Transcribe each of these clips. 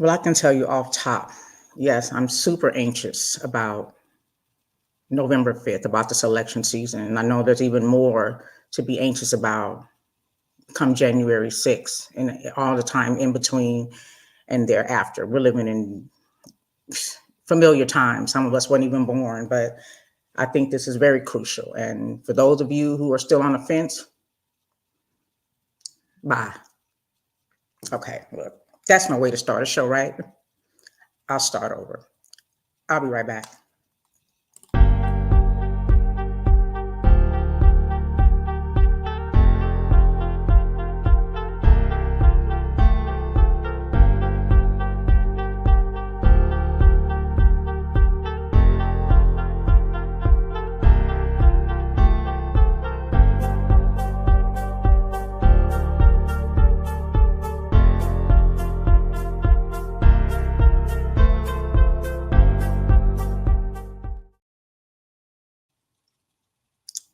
Well, I can tell you off top, yes, I'm super anxious about November 5th, about this election season. And I know there's even more to be anxious about come January 6th and all the time in between and thereafter. We're living in familiar times. Some of us weren't even born, but I think this is very crucial. And for those of you who are still on the fence, bye. Okay, look, that's no way to start a show, right? I'll start over. I'll be right back.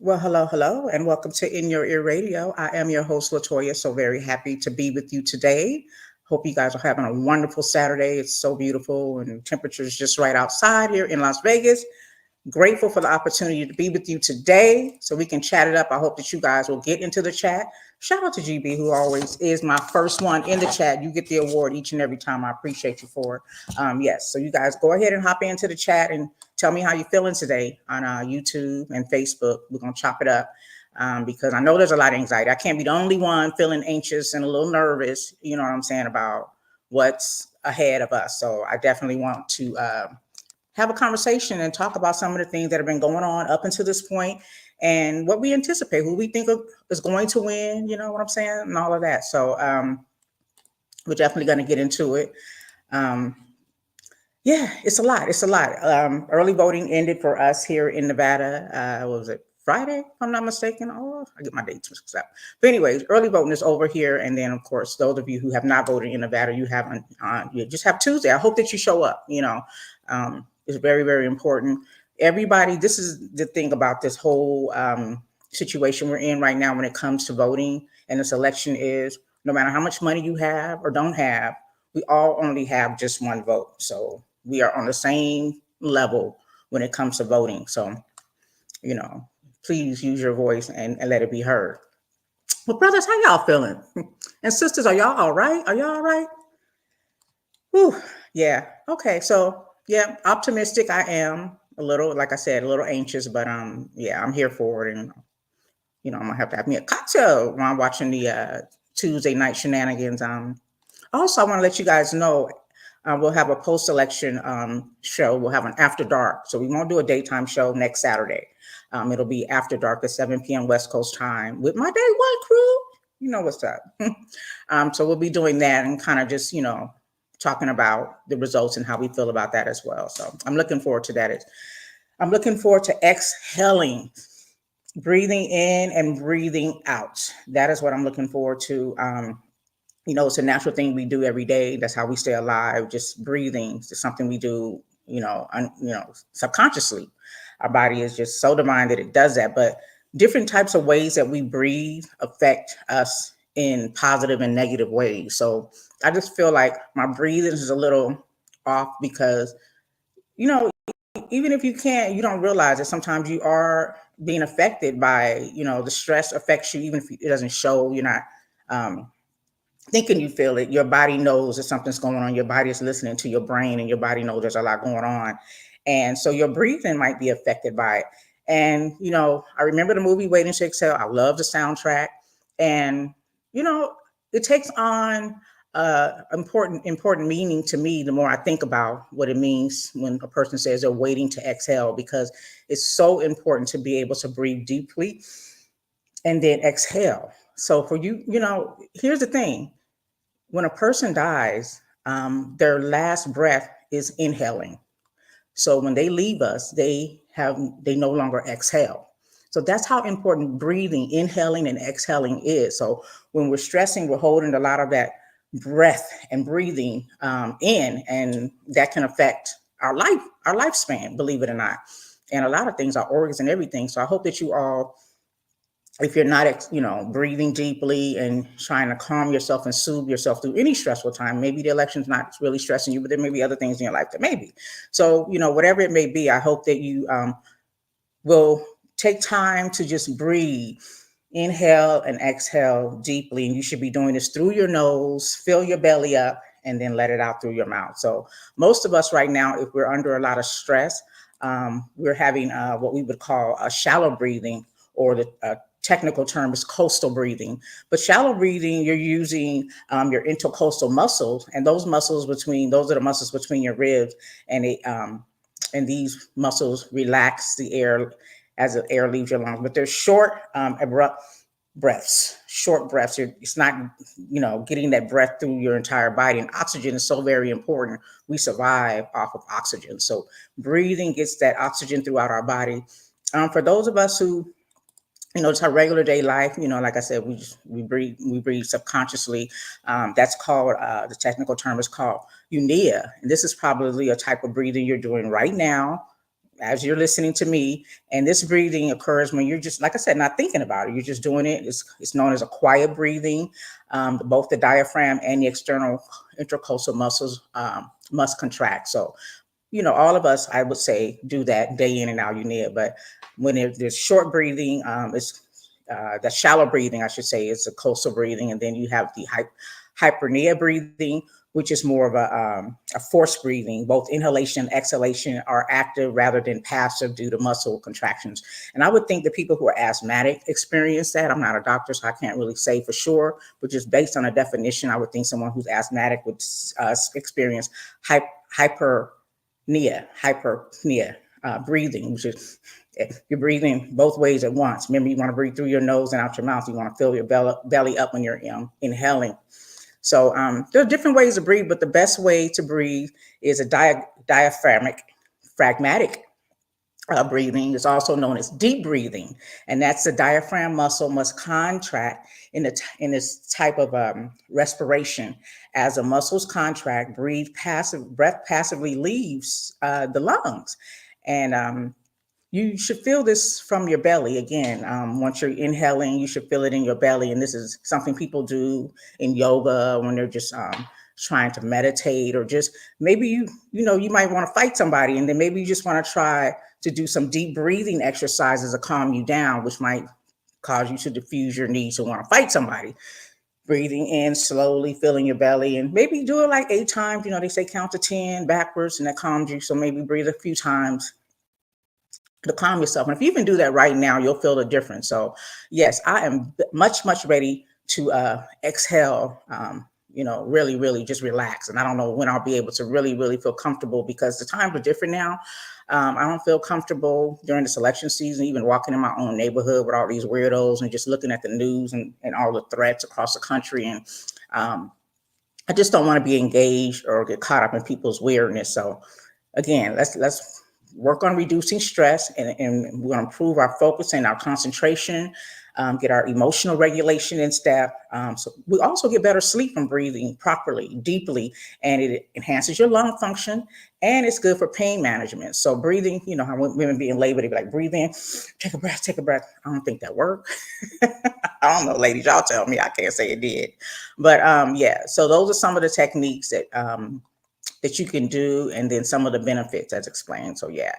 Well, hello, and welcome to In Your Ear Radio. I am your host, Latoya, so very happy to be with you today. Hope you guys are having a wonderful Saturday. It's so beautiful, and temperature's just right outside here in Las Vegas. Grateful for the opportunity to be with you today so we can chat it up. I hope that you guys will get into the chat. Shout out to GB, who always is my first one in the chat. You get the award each and every time. I appreciate you for it. Yes, so you guys go ahead and hop into the chat and tell me how you're feeling today on YouTube and Facebook. We're going to chop it up because I know there's a lot of anxiety. I can't be the only one feeling anxious and a little nervous, you know what I'm saying, about what's ahead of us. So I definitely want to have a conversation and talk about some of the things that have been going on up until this point and what we anticipate, who we think is going to win, you know what I'm saying, and all of that. So we're definitely going to get into it. Um, yeah, it's a lot. It's a lot. Early voting ended for us here in Nevada. What was it? Friday, if I'm not mistaken. Oh, I get my dates mixed up. But anyways, early voting is over here, and then of course, those of you who have not voted in Nevada, you haven't. You just have Tuesday. I hope that you show up. You know, it's very, very important. Everybody, this is the thing about this whole situation we're in right now when it comes to voting and this election is no matter how much money you have or don't have, we all only have just one vote. So we are on the same level when it comes to voting. So, you know, please use your voice and let it be heard. Well, brothers, how y'all feeling? And sisters, are y'all all right? Are y'all all right? Whew, yeah. Okay. So yeah, optimistic I am. A little, like I said, a little anxious, but yeah, I'm here for it. And I'm gonna have to have me a cocktail while I'm watching the Tuesday night shenanigans. Also, I want to let you guys know we'll have a post-election show. We'll have an after dark. So we won't do a daytime show next Saturday. It'll be after dark at 7 p.m. West Coast time with my day one crew. You know what's up. So we'll be doing that and kind of just, talking about the results and how we feel about that as well. So I'm looking forward to that. I'm looking forward to exhaling, breathing in and breathing out. That is what I'm looking forward to. It's a natural thing we do every day. That's how we stay alive. Just breathing is something we do, subconsciously. Our body is just so divine that it does that. But different types of ways that we breathe affect us in positive and negative ways. So I just feel like my breathing is a little off because, even if you don't realize it, sometimes you are being affected by, the stress affects you, even if it doesn't show. You're not thinking you feel it. Your body knows that something's going on. Your body is listening to your brain, and your body knows there's a lot going on. And so your breathing might be affected by it. And, I remember the movie Waiting to Exhale. I love the soundtrack. And, it takes on important meaning to me the more I think about what it means when a person says they're waiting to exhale, because it's so important to be able to breathe deeply and then exhale. So for you, here's the thing. When a person dies, their last breath is inhaling. So when they leave us, they no longer exhale. So that's how important breathing, inhaling and exhaling is. So when we're stressing, we're holding a lot of that breath and breathing in, and that can affect our lifespan, believe it or not. And a lot of things, our organs and everything. So I hope that you all if you're not, breathing deeply and trying to calm yourself and soothe yourself through any stressful time, maybe the election's not really stressing you, but there may be other things in your life that may be. So, whatever it may be, I hope that you will take time to just breathe. Inhale and exhale deeply. And you should be doing this through your nose, fill your belly up, and then let it out through your mouth. So, most of us right now, if we're under a lot of stress, we're having what we would call a shallow breathing, or the technical term is coastal breathing. But shallow breathing, you're using your intercostal muscles, and those are the muscles between your ribs, and and these muscles relax the air as the air leaves your lungs. But they're short, abrupt breaths, short breaths. It's not, getting that breath through your entire body. And oxygen is so very important. We survive off of oxygen. So breathing gets that oxygen throughout our body. For those of us who, it's our regular day life. Like I said, we breathe subconsciously. That's called, the technical term is called eunia. And this is probably a type of breathing you're doing right now as you're listening to me. And this breathing occurs when you're just, like I said, not thinking about it. You're just doing it. It's known as a quiet breathing. Both the diaphragm and the external intercostal muscles must contract. So, all of us, I would say, do that day in and out. You need it. But when there's short breathing, it's the shallow breathing, I should say, is the coastal breathing. And then you have the hypernia breathing, which is more of a forced breathing. Both inhalation and exhalation are active rather than passive due to muscle contractions. And I would think the people who are asthmatic experience that. I'm not a doctor, so I can't really say for sure, but just based on a definition, I would think someone who's asthmatic would experience hyperpnea breathing, which is you're breathing both ways at once. Remember, you want to breathe through your nose and out your mouth. You want to fill your belly up when you're inhaling. So there are different ways to breathe, but the best way to breathe is a diaphragmatic breathing. Is also known as deep breathing, and that's the diaphragm muscle must contract in this type of respiration. As the muscles contract, breath passively leaves the lungs, and you should feel this from your belly again. Once you're inhaling, you should feel it in your belly. And this is something people do in yoga when they're just trying to meditate, or just maybe you might want to fight somebody, and then maybe you just want to try to do some deep breathing exercises to calm you down, which might cause you to diffuse your need to want to fight somebody. Breathing in slowly, filling your belly, and maybe do it like 8 times. They say count to 10 backwards, and that calms you. So maybe breathe a few times to calm yourself. And if you even do that right now, you'll feel the difference. So yes, I am much, much ready to exhale, really, really just relax. And I don't know when I'll be able to really, really feel comfortable, because the times are different now. I don't feel comfortable during this election season, even walking in my own neighborhood with all these weirdos and just looking at the news and all the threats across the country. And I just don't want to be engaged or get caught up in people's weirdness. So again, let's work on reducing stress, and we're going to improve our focus and our concentration, get our emotional regulation in step. So we also get better sleep from breathing properly, deeply, and it enhances your lung function, and it's good for pain management. So breathing, how women being labor, they be like, breathe in, take a breath, take a breath. I don't think that worked. I don't know, ladies, y'all tell me. I can't say it did. But yeah, so those are some of the techniques that you can do, and then some of the benefits as explained. So yeah.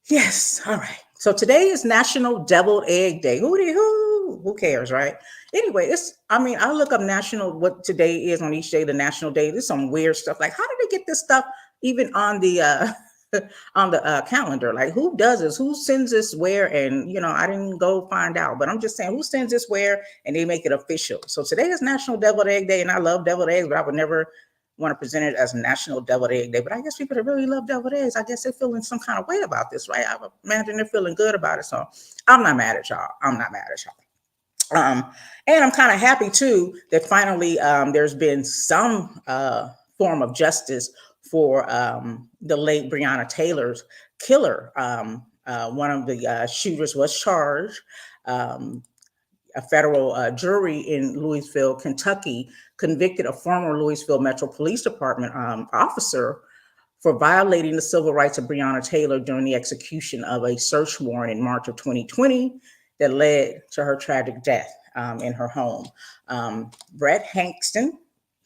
Yes. All right. So today is National Deviled Egg Day. Who cares, right? Anyway, I look up what today is on each day, the national day. There's some weird stuff. Like, how did they get this stuff even on the on the calendar? Like, who does this? Who sends this where? And I didn't go find out, but I'm just saying, who sends this where? And they make it official. So today is National Deviled Egg Day, and I love deviled eggs, but I would never want to present it as National Deviled Egg Day. But I guess people that really love deviled eggs, I guess they're feeling some kind of way about this, right? I would imagine they're feeling good about it. So I'm not mad at y'all. And I'm kind of happy too that finally there's been some form of justice for the late Breonna Taylor's killer. One of the shooters was charged. A federal jury in Louisville, Kentucky, convicted a former Louisville Metro Police Department officer for violating the civil rights of Breonna Taylor during the execution of a search warrant in March of 2020. that led to her tragic death in her home. Brett Hankston,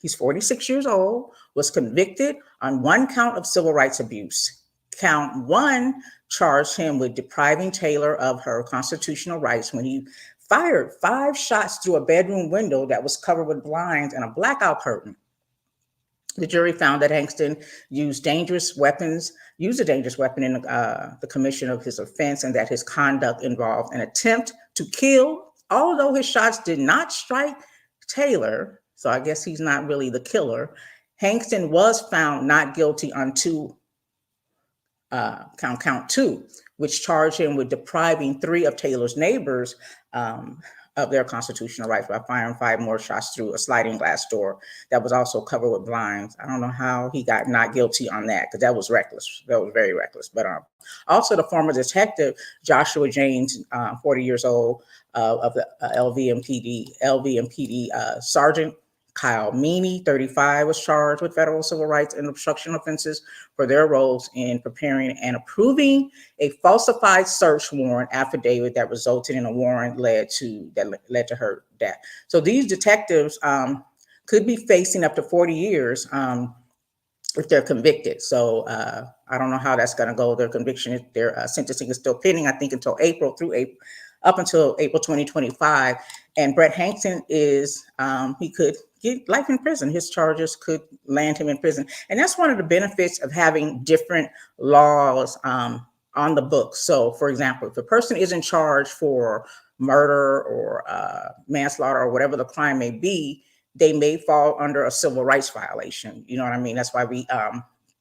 he's 46 years old, was convicted on one count of civil rights abuse. Count one charged him with depriving Taylor of her constitutional rights when he fired 5 shots through a bedroom window that was covered with blinds and a blackout curtain. The jury found that Hankston used a dangerous weapon in the commission of his offense, and that his conduct involved an attempt to kill. Although his shots did not strike Taylor, so I guess he's not really the killer, Hankston was found not guilty on count two, which charged him with depriving 3 of Taylor's neighbors of their constitutional rights by firing 5 more shots through a sliding glass door that was also covered with blinds. I don't know how he got not guilty on that, because that was reckless. That was very reckless. But also the former detective, Joshua James, 40 years old, of the LVMPD Sergeant Kyle Meany, 35, was charged with federal civil rights and obstruction offenses for their roles in preparing and approving a falsified search warrant affidavit that resulted in a warrant that led to her death. So these detectives could be facing up to 40 years if they're convicted. So I don't know how that's going to go. Their sentencing is still pending, I think, up until April 2025. And Brett Hankston he could get life in prison. His charges could land him in prison. And that's one of the benefits of having different laws on the books. So, for example, if a person isn't charged for murder or manslaughter or whatever the crime may be, they may fall under a civil rights violation. You know what I mean? That's why we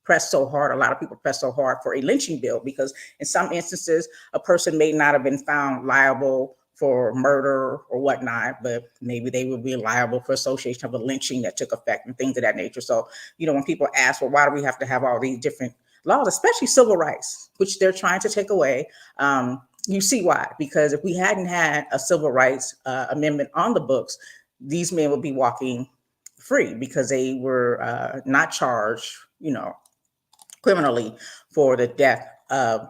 press so hard. A lot of people press so hard for a lynching bill, because in some instances, a person may not have been found liable for murder or whatnot, but maybe they would be liable for association of a lynching that took effect and things of that nature. So, when people ask, well, why do we have to have all these different laws, especially civil rights, which they're trying to take away? You see why? Because if we hadn't had a civil rights amendment on the books, these men would be walking free because they were not charged, criminally for the death of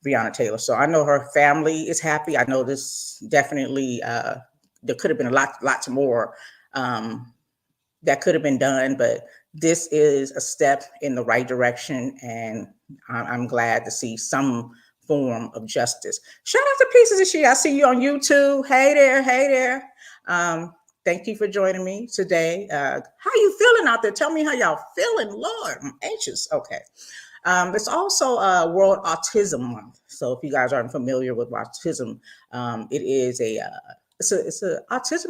Breonna Taylor. So I know her family is happy. I know this definitely, there could have been lots more that could have been done, but this is a step in the right direction, and I'm glad to see some form of justice. Shout out to Pieces of She. I see you on YouTube. Hey there. Thank you for joining me today. How you feeling out there? Tell me how y'all feeling. Lord, I'm anxious. Okay. It's also World Autism Month. So if you guys aren't familiar with autism, autism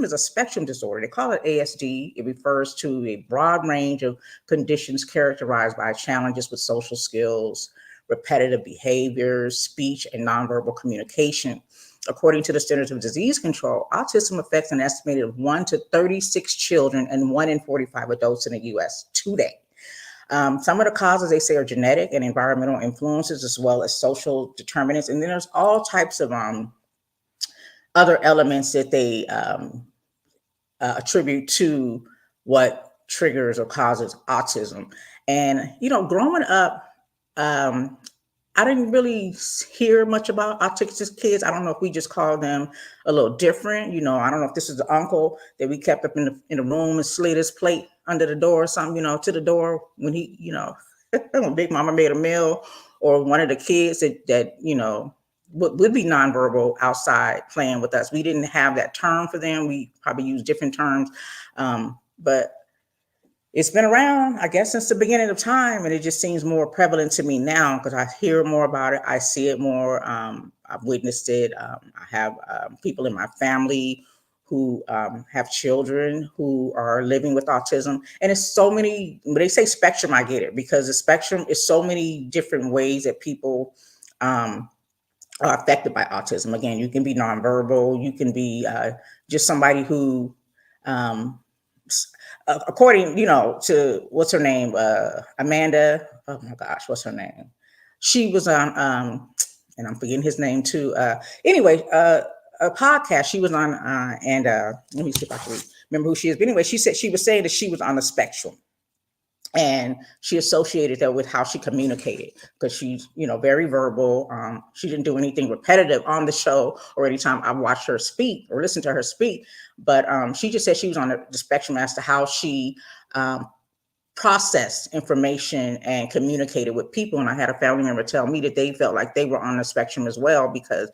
is a spectrum disorder. They call it ASD. It refers to a broad range of conditions characterized by challenges with social skills, repetitive behaviors, speech, and nonverbal communication. According to the Centers of Disease Control, autism affects an estimated 1 to 36 children and 1 in 45 adults in the U.S. today. Some of the causes, they say, are genetic and environmental influences, as well as social determinants. And then there's all types of other elements that they attribute to what triggers or causes autism. And, growing up, I didn't really hear much about autistic kids. I don't know if we just call them a little different. I don't know if this is the uncle that we kept up in the room and slid his plate under the door or something, to the door when he, when Big Mama made a meal, or one of the kids that would be nonverbal outside playing with us. We didn't have that term for them. We probably use different terms, but it's been around, I guess, since the beginning of time, and it just seems more prevalent to me now because I hear more about it. I see it more. I've witnessed it. I have people in my family who have children who are living with autism. And it's so many, when they say spectrum, I get it, because the spectrum is so many different ways that people are affected by autism. Again, you can be nonverbal. You can be just somebody who... according, to what's her name, Amanda. Oh my gosh, what's her name? She was on, and I'm forgetting his name too. Anyway, a podcast she was on, and let me see if I can remember who she is. But anyway, she said she was saying that she was on the spectrum, And she associated that with how she communicated, because she's, very verbal. She didn't do anything repetitive on the show or anytime I watched her speak or listen to her speak, but she just said she was on the spectrum as to how she um, processed information and communicated with people. And I had a family member tell me that they felt like they were on the spectrum as well, because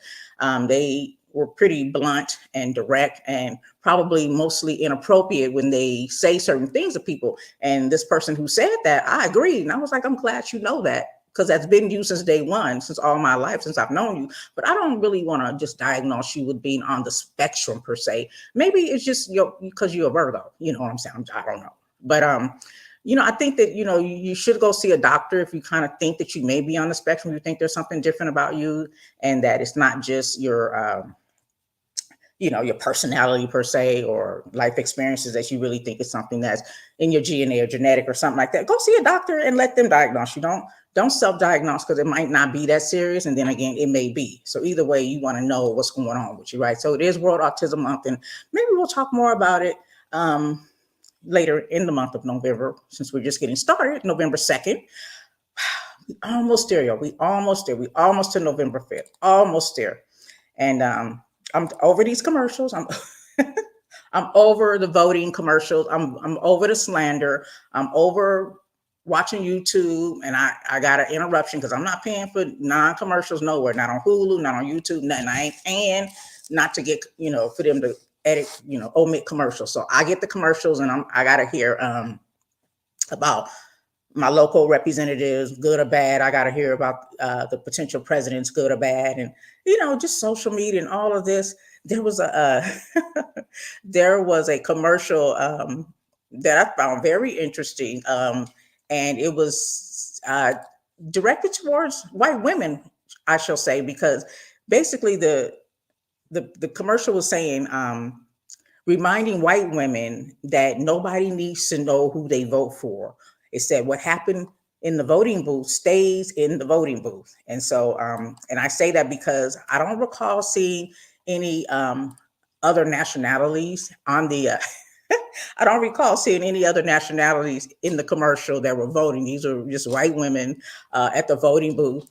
they were pretty blunt and direct and probably mostly inappropriate when they say certain things to people. And this person who said that, I agreed. And I was like, I'm glad you know that, because that's been you since day one, since all my life, since I've known you. But I don't really want to just diagnose you with being on the spectrum per se. Maybe it's just because you're a Virgo. You know what I'm saying? I don't know. But I think that, you should go see a doctor if you kind of think that you may be on the spectrum. You think there's something different about you, and that it's not just your personality per se, or life experiences, that you really think is something that's in your DNA or genetic or something like that. Go see a doctor and let them diagnose you. Don't self-diagnose, because it might not be that serious, and then again, it may be. So either way, you want to know what's going on with you, right? So it is World Autism Month, and maybe we'll talk more about it later in the month of November, since we're just getting started, November 2nd. Almost there, y'all. We almost there. We almost to November 5th. Almost there. And I'm over these commercials. I'm over the voting commercials. I'm over the slander. I'm over watching YouTube, and I got an interruption because I'm not paying for non-commercials nowhere. Not on Hulu, not on YouTube, nothing. I ain't paying not to get, for them to edit, omit commercials. So I get the commercials, and I gotta hear about my local representatives, good or bad. I got to hear about the potential presidents, good or bad, and just social media and all of this. There was there was a commercial that I found very interesting, and it was directed towards white women, I shall say, because basically the commercial was saying, reminding white women that nobody needs to know who they vote for. It said what happened in the voting booth stays in the voting booth. And so, and I say that because I don't recall seeing any other nationalities on the, I don't recall seeing any other nationalities in the commercial that were voting. These are just white women at the voting booth,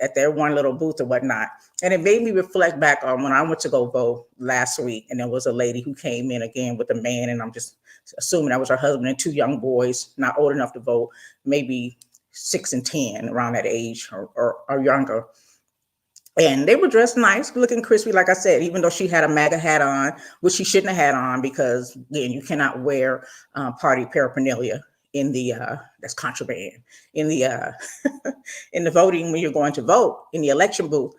at their one little booth or whatnot. And it made me reflect back on when I went to go vote last week, and there was a lady who came in again with a man, and I'm just assuming that was her husband and two young boys, not old enough to vote, maybe 6 and 10, around that age or younger. And they were dressed nice, looking crispy, like I said, even though she had a MAGA hat on, which she shouldn't have had on, because again, you cannot wear party paraphernalia in the that's contraband in the in the voting when you're going to vote in the election booth.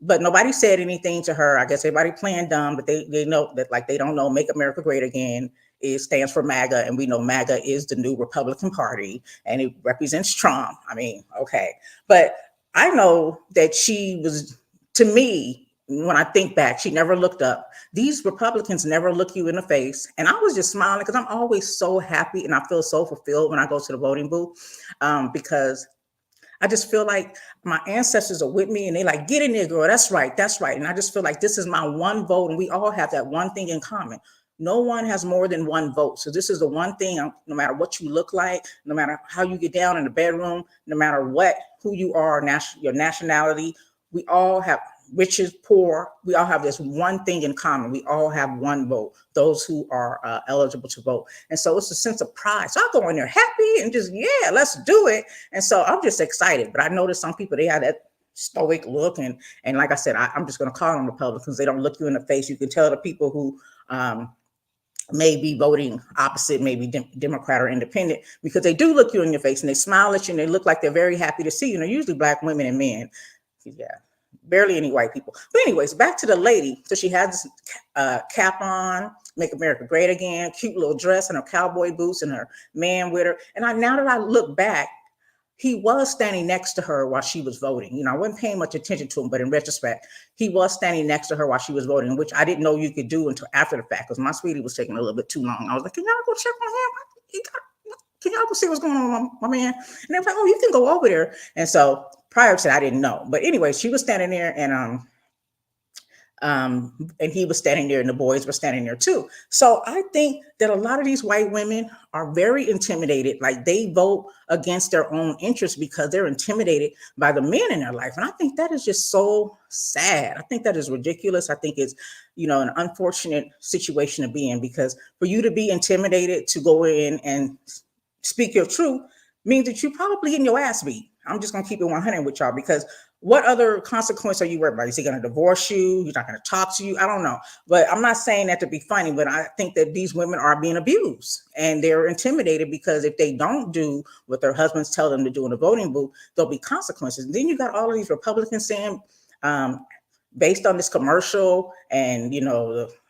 But nobody said anything to her. I guess everybody playing dumb, but they know that, like, they don't know Make America Great Again. It stands for MAGA, and we know MAGA is the new Republican Party, and it represents Trump. I mean, okay. But I know that she was, to me, when I think back, she never looked up. These Republicans never look you in the face. And I was just smiling because I'm always so happy and I feel so fulfilled when I go to the voting booth, because I just feel like my ancestors are with me, and they like, get in there, girl. That's right. That's right. And I just feel like this is my one vote, and we all have that one thing in common. No one has more than one vote. So this is the one thing, no matter what you look like, no matter how you get down in the bedroom, no matter who you are, your nationality, we all have, rich is poor, we all have this one thing in common. We all have one vote, those who are eligible to vote. And so it's a sense of pride. So I go in there happy and just, yeah, let's do it. And so I'm just excited. But I noticed some people, they have that stoic look. And like I said, I'm just going to call them Republicans. They don't look you in the face. You can tell the people who may be voting opposite, maybe Democrat or independent, because they do look you in your face and they smile at you and they look like they're very happy to see you. And they're usually Black women and men. Yeah, barely any white people. But anyways, back to the lady. So she had this cap on, Make America Great Again, cute little dress and her cowboy boots and her man with her. And now that I look back, he was standing next to her while she was voting. I wasn't paying much attention to him, but in retrospect, he was standing next to her while she was voting, which I didn't know you could do until after the fact, because my sweetie was taking a little bit too long. I was like, can y'all go check on him? Can y'all go see what's going on with my man? And they were like, oh, you can go over there. And so prior to that, I didn't know. But anyway, she was standing there, and And he was standing there and the boys were standing there too. So I think that a lot of these white women are very intimidated. Like they vote against their own interests because they're intimidated by the men in their life. And I think that is just so sad. I think that is ridiculous. I think it's, an unfortunate situation to be in, because for you to be intimidated to go in and speak your truth means that you're probably getting your ass beat. I'm just gonna keep it 100 with y'all, because what other consequence are you worried about? Is he gonna divorce you? He's not gonna talk to you? I don't know. But I'm not saying that to be funny, but I think that these women are being abused and they're intimidated, because if they don't do what their husbands tell them to do in the voting booth, there'll be consequences. And then you got all of these Republicans saying, based on this commercial, and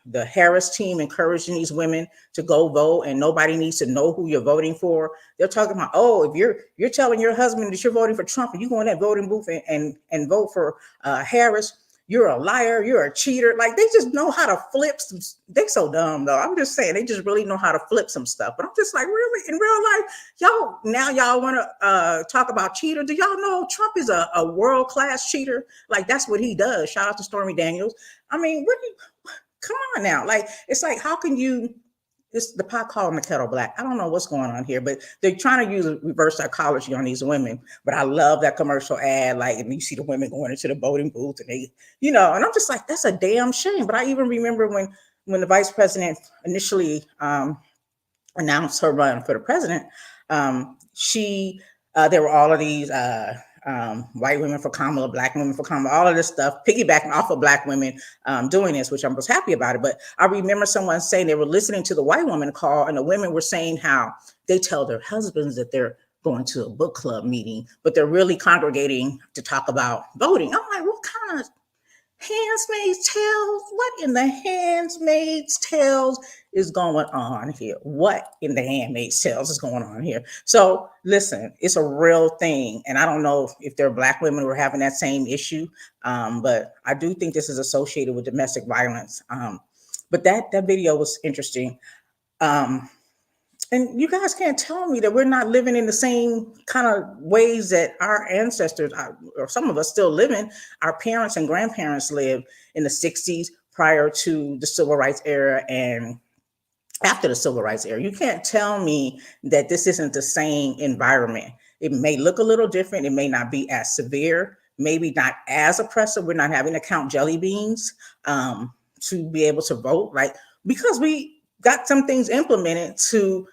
the Harris team encouraging these women to go vote, and nobody needs to know who you're voting for. They're talking about, oh, if you're telling your husband that you're voting for Trump and you go in that voting booth and vote for Harris, you're a liar, you're a cheater. Like, they just know how to flip some. They're so dumb, though. I'm just saying, they just really know how to flip some stuff. But I'm just like, really, in real life, y'all want to talk about cheater? Do y'all know Trump is a world-class cheater? Like, that's what he does. Shout out to Stormy Daniels. I mean, come on now. Like, it's like, how can you, it's the pot calling the kettle black. I don't know what's going on here, but they're trying to use reverse psychology on these women. But I love that commercial ad. Like, and you see the women going into the voting booth and and I'm just like, that's a damn shame. But I even remember when the vice president initially announced her run for the president, there were all of these white women for Kamala, black women for Kamala, all of this stuff, piggybacking off of black women doing this, which I was happy about it. But I remember someone saying they were listening to the white woman call, and the women were saying how they tell their husbands that they're going to a book club meeting, but they're really congregating to talk about voting. I'm like, what kind of Handmaid's Tales? What in the Handmaid's Tales is going on here? What in the Handmaid's Tales is going on here? So listen, it's a real thing. And I don't know if there are black women who are having that same issue, but I do think this is associated with domestic violence. But that video was interesting. And you guys can't tell me that we're not living in the same kind of ways that our ancestors, or some of us still live in. Our parents and grandparents lived in the 60s prior to the civil rights era and after the civil rights era. You can't tell me that this isn't the same environment. It may look a little different. It may not be as severe, maybe not as oppressive. We're not having to count jelly beans to be able to vote, like, because we got some things implemented to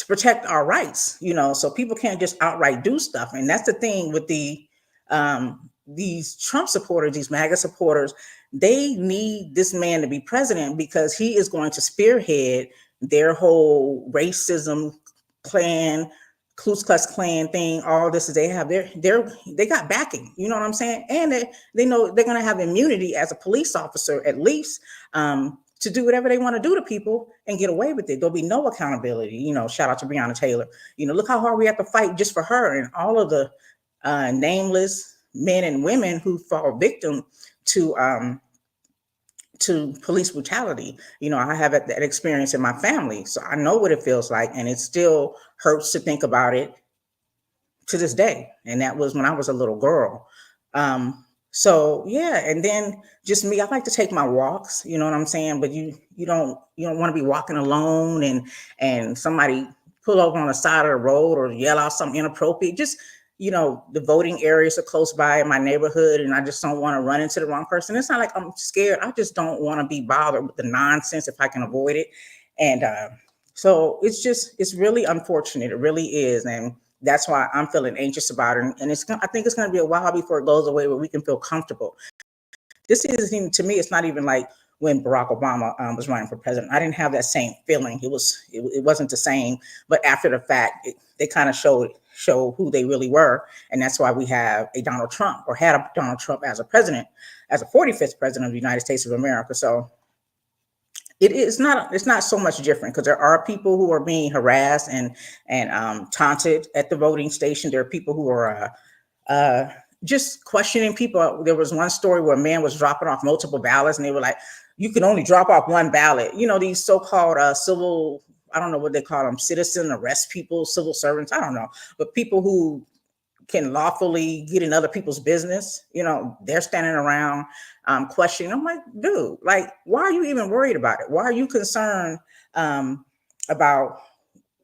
protect our rights, so people can't just outright do stuff. And that's the thing with these Trump supporters, these MAGA supporters. They need this man to be president because he is going to spearhead their whole racism Klan, Ku Klux Klan thing. All this is they have they got backing, you know what I'm saying? And they know they're going to have immunity as a police officer, at least, to do whatever they want to do to people and get away with it. There'll be no accountability. Shout out to Breonna Taylor. Look how hard we have to fight just for her and all of the nameless men and women who fall victim to police brutality. I have that experience in my family, so I know what it feels like, and it still hurts to think about it to this day. And that was when I was a little girl. So yeah, and then just me, I like to take my walks, you know what I'm saying? But you don't want to be walking alone and somebody pull over on the side of the road or yell out something inappropriate. Just, the voting areas are close by in my neighborhood, and I just don't want to run into the wrong person. It's not like I'm scared. I just don't want to be bothered with the nonsense if I can avoid it. And so it's really unfortunate. It really is. And that's why I'm feeling anxious about it. And I think it's going to be a while before it goes away where we can feel comfortable. This isn't even, to me, it's not even like when Barack Obama was running for president. I didn't have that same feeling. It wasn't the same. But after the fact, they kind of show who they really were. And that's why we have a Donald Trump, or had a Donald Trump as a president, as a 45th president of the United States of America. So it's not so much different, because there are people who are being harassed and taunted at the voting station. There are people who are just questioning people. There was one story where a man was dropping off multiple ballots, and they were like, you can only drop off one ballot. These so-called civil, I don't know what they call them, citizen arrest people, civil servants, I don't know, but people who can lawfully get in other people's business. They're standing around questioning. I'm like, dude, like, why are you even worried about it? Why are you concerned about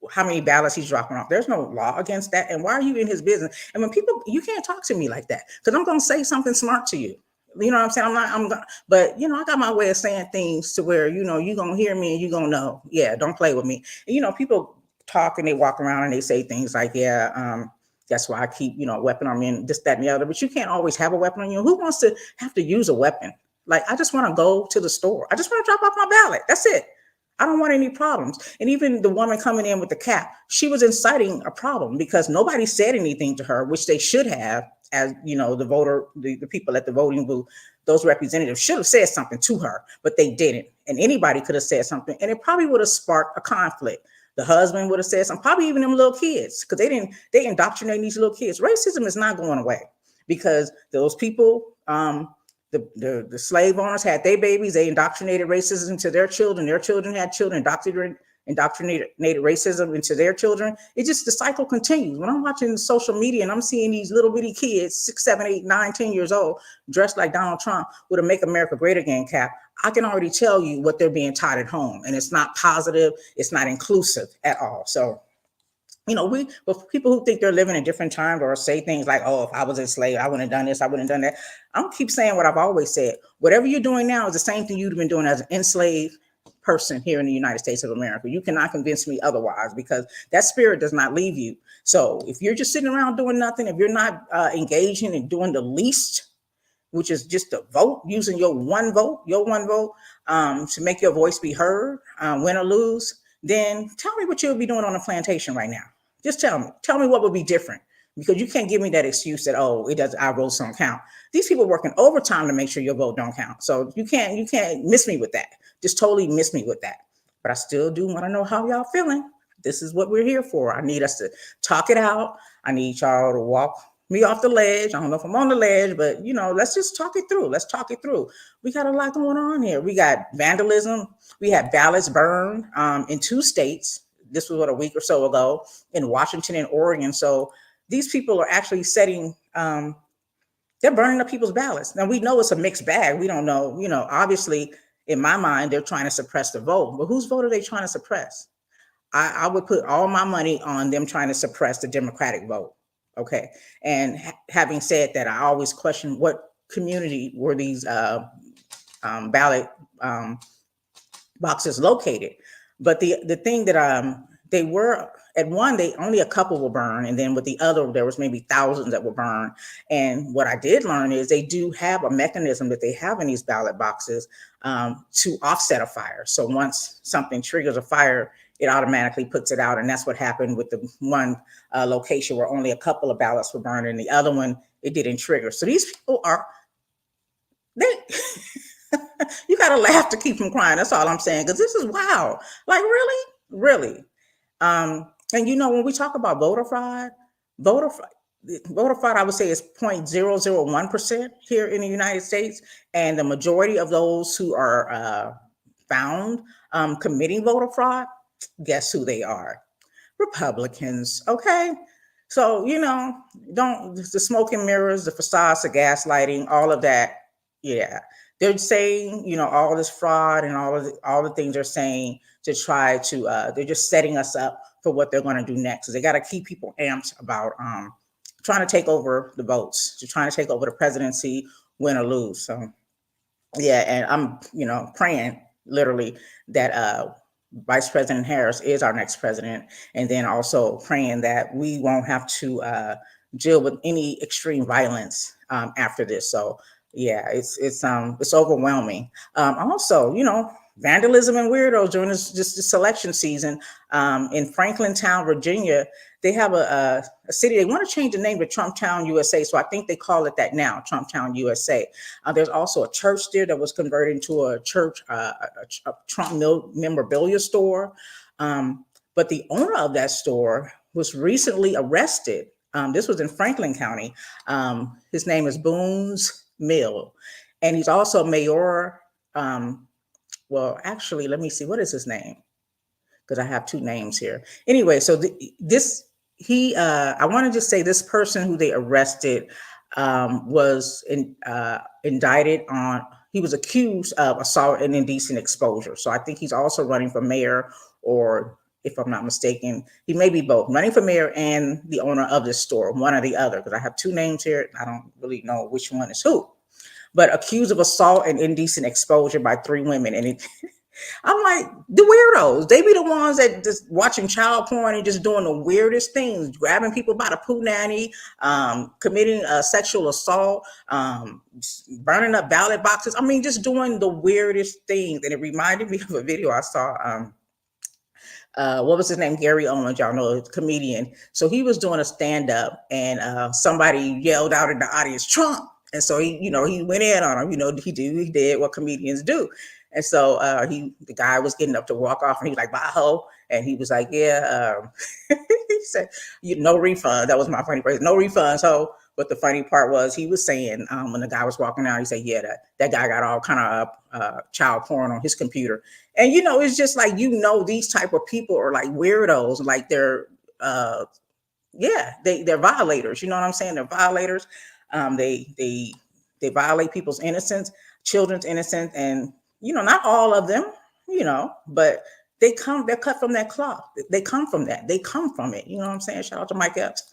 how many ballots he's dropping off? There's no law against that. And why are you in his business? And when people, you can't talk to me like that, because I'm going to say something smart to you. You know what I'm saying? But I got my way of saying things to where, you're going to hear me and you're going to know, yeah, don't play with me. And, people talk and they walk around and they say things like, yeah, that's why I keep, a weapon on me and this, that, and the other. But you can't always have a weapon on you. Who wants to have to use a weapon? Like, I just want to go to the store. I just want to drop off my ballot. That's it. I don't want any problems. And even the woman coming in with the cap, she was inciting a problem because nobody said anything to her, which they should have, as the people at the voting booth, those representatives should have said something to her, but they didn't. And anybody could have said something, and it probably would have sparked a conflict. The husband would have said something, probably even them little kids, because they indoctrinate these little kids. Racism is not going away because those people, the slave owners had their babies. They indoctrinated racism into their children. Their children had children, indoctrinated racism into their children. The cycle continues. When I'm watching social media and I'm seeing these little bitty kids, 6, 7, 8, 9, 10 years old, dressed like Donald Trump with a "Make America Great Again" cap, I can already tell you what they're being taught at home. And it's not positive. It's not inclusive at all. So, but people who think they're living in different times or say things like, oh, if I was enslaved, I wouldn't have done this, I wouldn't have done that. I'm gonna keep saying what I've always said. Whatever you're doing now is the same thing you'd have been doing as an enslaved person here in the United States of America. You cannot convince me otherwise, because that spirit does not leave you. So if you're just sitting around doing nothing, if you're not engaging and doing the least, which is just to vote, using your one vote to make your voice be heard, win or lose, then tell me what you'll be doing on a plantation right now. Just tell me what would be different, because you can't give me that excuse that, oh, it does, our votes don't count. These people working overtime to make sure your vote don't count. So you can't miss me with that. Just totally miss me with that. But I still do want to know how y'all feeling. This is what we're here for. I need us to talk it out. I need y'all to walk me off the ledge. I don't know if I'm on the ledge, but let's just talk it through. Let's talk it through. We got a lot going on here. We got vandalism. We had ballots burned in 2 states. This was a week or so ago, in Washington and Oregon. So these people are actually they're burning up people's ballots. Now, we know it's a mixed bag. We don't know, obviously, in my mind, they're trying to suppress the vote. But whose vote are they trying to suppress? I would put all my money on them trying to suppress the Democratic vote. Okay. And having said that, I always question what community were these ballot boxes located. But the thing that they were at one, they only a couple were burned, and then with the other, there was maybe thousands that were burned. And what I did learn is they do have a mechanism that they have in these ballot boxes to offset a fire. So once something triggers a fire, it automatically puts it out. And that's what happened with the one location where only a couple of ballots were burned, and the other one, it didn't trigger. So these people they you got to laugh to keep from crying. That's all I'm saying, because this is wow. Like, really, really. And when we talk about voter fraud, I would say is 0.001% here in the United States. And the majority of those who are found committing voter fraud, guess who they are? Republicans. Okay. So, don't, the smoke and mirrors, the facades, the gaslighting, all of that. Yeah. They're saying, all this fraud and all the things they're saying to try to, they're just setting us up for what they're going to do next. So they got to keep people amped about trying to take over the votes, to trying to take over the presidency, win or lose. So, yeah. And I'm, praying literally that Vice President Harris is our next president. And then also praying that we won't have to deal with any extreme violence after this. So, yeah, it's overwhelming. Also, vandalism and weirdos during this election season. In Franklintown, Virginia, they have a city. They want to change the name to Trumptown, USA. So I think they call it that now, Trumptown, USA. There's also a church there that was converted into a church, a Trump memorabilia store. But the owner of that store was recently arrested. This was in Franklin County. His name is Boone's Mill, and he's also mayor. Well, actually, let me see, what is his name, because I have 2 names here. Anyway, so I want to just say this person who they arrested was indicted on. He was accused of assault and indecent exposure. So I think he's also running for mayor, or if I'm not mistaken, he may be both running for mayor and the owner of this store, one or the other. Because I have two names here, I don't really know which one is who. But accused of assault and indecent exposure by three women, and I'm like, the weirdos. They be the ones that just watching child porn and just doing the weirdest things, grabbing people by the poo nanny, committing sexual assault, burning up ballot boxes. I mean, just doing the weirdest things. And it reminded me of a video I saw. What was his name? Gary Owens, y'all know, a comedian. So he was doing a stand up, and somebody yelled out in the audience, Trump. And so he went in on him. He did what comedians do. And so the guy was getting up to walk off, and he was like, "Bye, ho," and he was like, "Yeah." He said, "No refund." That was my funny phrase, "No refunds, ho." But the funny part was he was saying when the guy was walking out, he said, "Yeah, that guy got all kind of child porn on his computer." And it's just like these type of people are like weirdos, like they're they're violators. You know what I'm saying? They're violators. They violate people's innocence, children's innocence, and not all of them, but they're cut from that cloth. They come from that. They come from it. You know what I'm saying? Shout out to Mike Epps.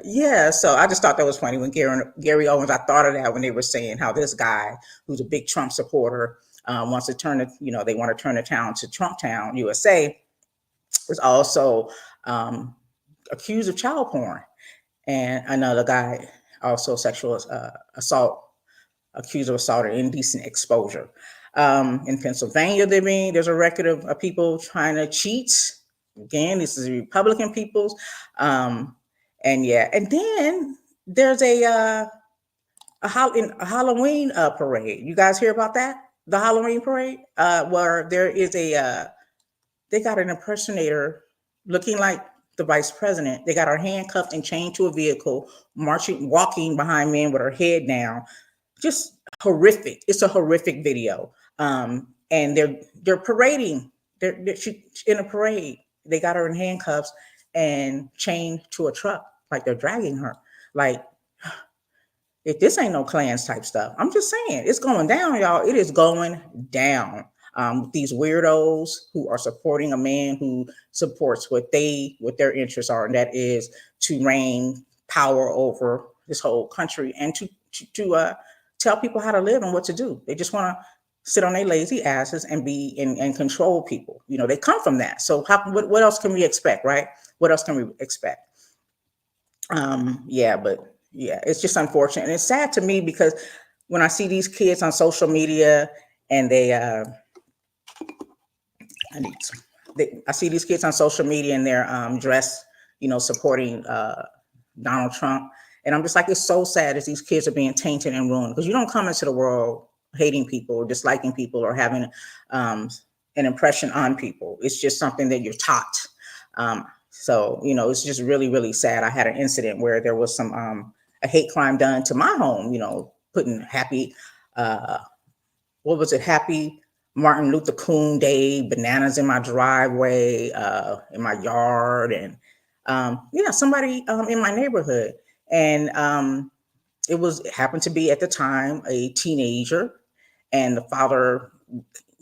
Yeah, so I just thought that was funny when Gary Owens. I thought of that when they were saying how this guy, who's a big Trump supporter, wants to turn it. They want to turn the town to Trump Town, USA, was also accused of child porn, and another guy also sexual assault, accused of assault or indecent exposure. In Pennsylvania, there's a record of people trying to cheat. Again, this is Republican peoples. And then there's a Halloween parade. You guys hear about that? The Halloween parade, where there is they got an impersonator looking like the vice president. They got her handcuffed and chained to a vehicle, walking behind men with her head down. Just horrific. It's a horrific video. And they're parading. She in a parade. They got her in handcuffs and chained to a truck, like they're dragging her. Like, if this ain't no Klans type stuff, I'm just saying it's going down, y'all. It is going down. These weirdos who are supporting a man who supports what their interests are, and that is to reign power over this whole country and to tell people how to live and what to do. They just want to sit on their lazy asses and be and control people. They come from that. So what else can we expect, right? What else can we expect? It's just unfortunate, and it's sad to me because when I see these kids on social media and I see these kids on social media and they're dressed, supporting Donald Trump, and I'm just like, it's so sad as these kids are being tainted and ruined, because you don't come into the world hating people or disliking people or having an impression on people. It's just something that you're taught. So it's just really, really sad. I had an incident where there was a hate crime done to my home. Putting happy Martin Luther King Day bananas in my driveway, in my yard, and somebody in my neighborhood, and it happened to be at the time a teenager, and the father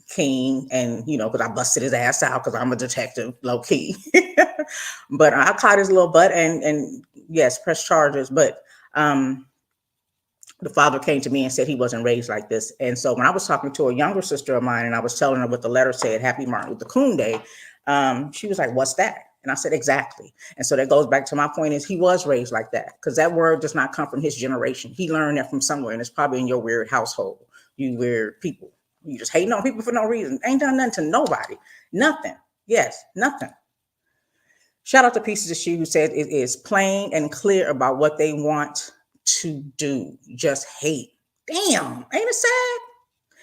came and because I busted his ass out because I'm a detective, low key, but I caught his little butt and yes, press charges, but the father came to me and said he wasn't raised like this. And so when I was talking to a younger sister of mine and I was telling her what the letter said, Happy Martin Luther King Day, she was like, "What's that?" And I said, "Exactly." And so that goes back to my point is he was raised like that, because that word does not come from his generation. He learned that from somewhere, and it's probably in your weird household. You weird people. You just hating on people for no reason. Ain't done nothing to nobody. Nothing. Yes, nothing. Shout out to Pieces of She, who said it is plain and clear about what they want to do. Just hate. Damn, ain't it sad?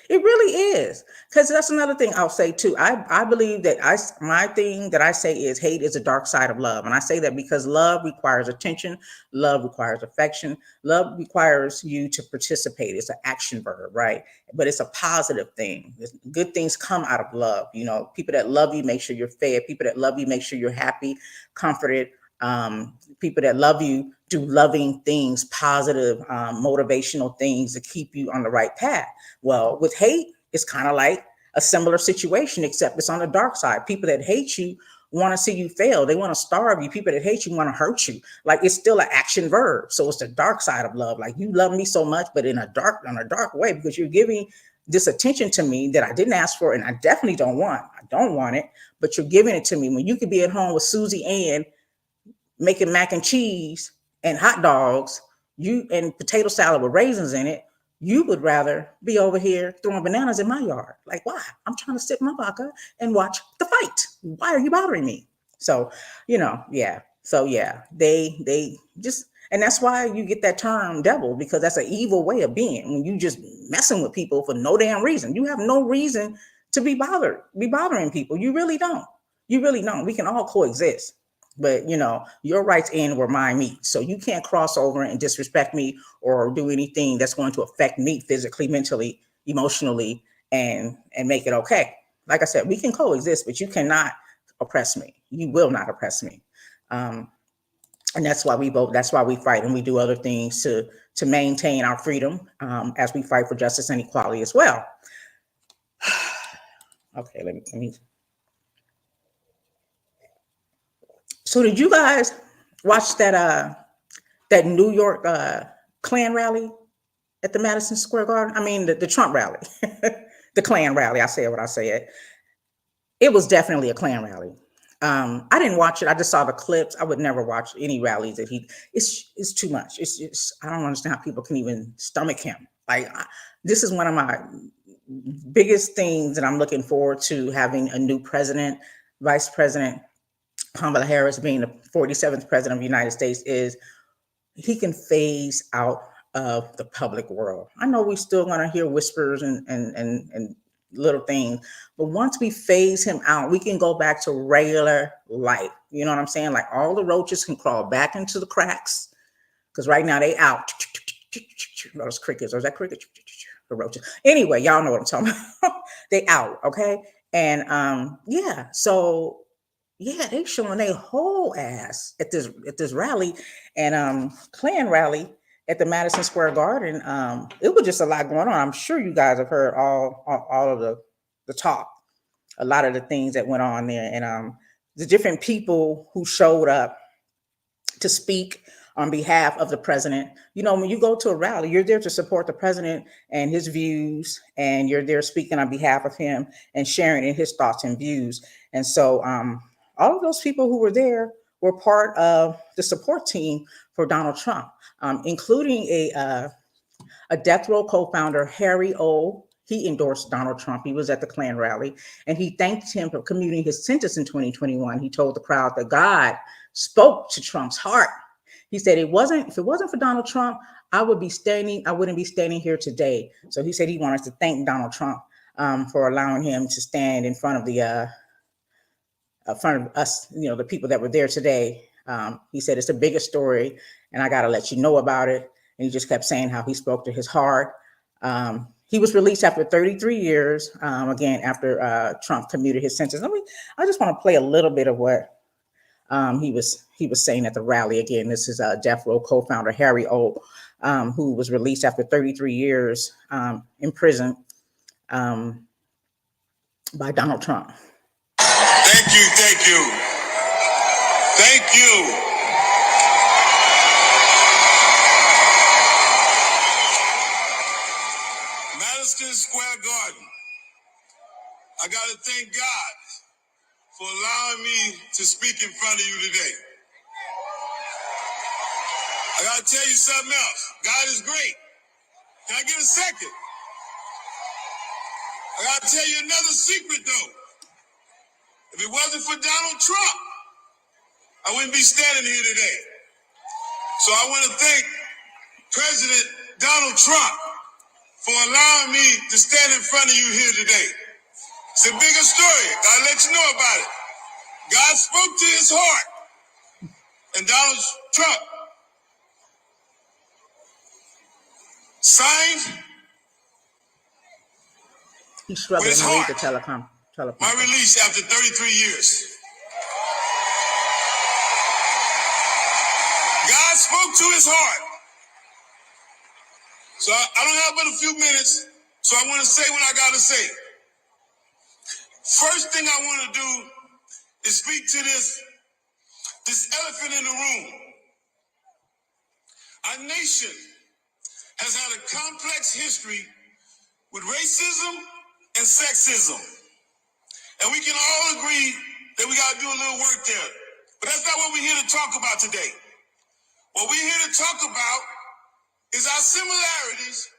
It really is. Because that's another thing I'll say too. I believe that my thing that I say is hate is a dark side of love. And I say that because love requires attention, love requires affection, love requires you to participate. It's an action verb, right? But it's a positive thing. Good things come out of love. You know, people that love you make sure you're fed. People that love you make sure you're happy, comforted. People that love you do loving things, positive, motivational things to keep you on the right path. Well, with hate, it's kind of like a similar situation, except it's on the dark side. People that hate you want to see you fail. They want to starve you. People that hate you want to hurt you. Like it's still an action verb. So it's the dark side of love. Like you love me so much, but on a dark way, because you're giving this attention to me that I didn't ask for and I definitely don't want. I don't want it, but you're giving it to me when you could be at home with Susie Ann making mac and cheese and hot dogs, you and potato salad with raisins in it, you would rather be over here throwing bananas in my yard. Like, why? I'm trying to sip my vodka and watch the fight. Why are you bothering me? So, yeah. So yeah, they just, and that's why you get that term devil, because that's an evil way of being when you just messing with people for no damn reason. You have no reason to be bothering people. You really don't. You really don't. We can all coexist. But your rights end where mine meet. So you can't cross over and disrespect me or do anything that's going to affect me physically, mentally, emotionally, and make it okay. Like I said, we can coexist, but you cannot oppress me. You will not oppress me. And that's why we vote. That's why we fight, and we do other things to maintain our freedom, as we fight for justice and equality as well. Okay, let me. So did you guys watch that New York Klan rally at the Madison Square Garden? I mean the Trump rally, the Klan rally. I say it what I say it. It was definitely a Klan rally. I didn't watch it. I just saw the clips. I would never watch any rallies that he. It's too much. I don't understand how people can even stomach him. Like this is one of my biggest things that I'm looking forward to, having a new president, vice president Kamala Harris being the 47th president of the United States, is he can phase out of the public world. I know we're still going to hear whispers and little things, but once we phase him out, we can go back to regular life. You know what I'm saying? Like all the roaches can crawl back into the cracks, because right now they out. Those crickets, or is that cricket? The roaches. Anyway, y'all know what I'm talking about. They out, okay? And yeah, so yeah, they showing their whole ass at this rally, and Klan rally at the Madison Square Garden. It was just a lot going on. I'm sure you guys have heard all of the talk, a lot of the things that went on there, and the different people who showed up to speak on behalf of the president. When you go to a rally, you're there to support the president and his views, and you're there speaking on behalf of him and sharing in his thoughts and views. And so all of those people who were there were part of the support team for Donald Trump, including a death row co-founder, Harry O. He endorsed Donald Trump. He was at the Klan rally, and he thanked him for commuting his sentence in 2021. He told the crowd that God spoke to Trump's heart. He said, if it wasn't for Donald Trump, I wouldn't be standing here today. So he said he wanted to thank Donald Trump for allowing him to stand in front of us, the people that were there today. He said, it's the biggest story, and I got to let you know about it. And he just kept saying how he spoke to his heart. He was released after 33 years, again, after Trump commuted his sentence. I just want to play a little bit of what he was saying at the rally. Again, this is Death Row co-founder Harry O., who was released after 33 years in prison by Donald Trump. Thank you, thank you, thank you. Madison Square Garden, I got to thank God for allowing me to speak in front of you today. I got to tell you something else. God is great. Can I get a second? I got to tell you another secret, though. If it wasn't for Donald Trump, I wouldn't be standing here today. So I want to thank President Donald Trump for allowing me to stand in front of you here today. It's a bigger story. I'll let you know about it. God spoke to his heart, and Donald Trump signed He's with struggling his to read heart the my teleprompter. release after 33 years. God spoke to his heart. So I don't have but a few minutes, so I want to say what I got to say. First thing I want to do is speak to this elephant in the room. Our nation has had a complex history with racism and sexism. And we can all agree that we got to do a little work there. But that's not what we're here to talk about today. What we're here to talk about is our similarities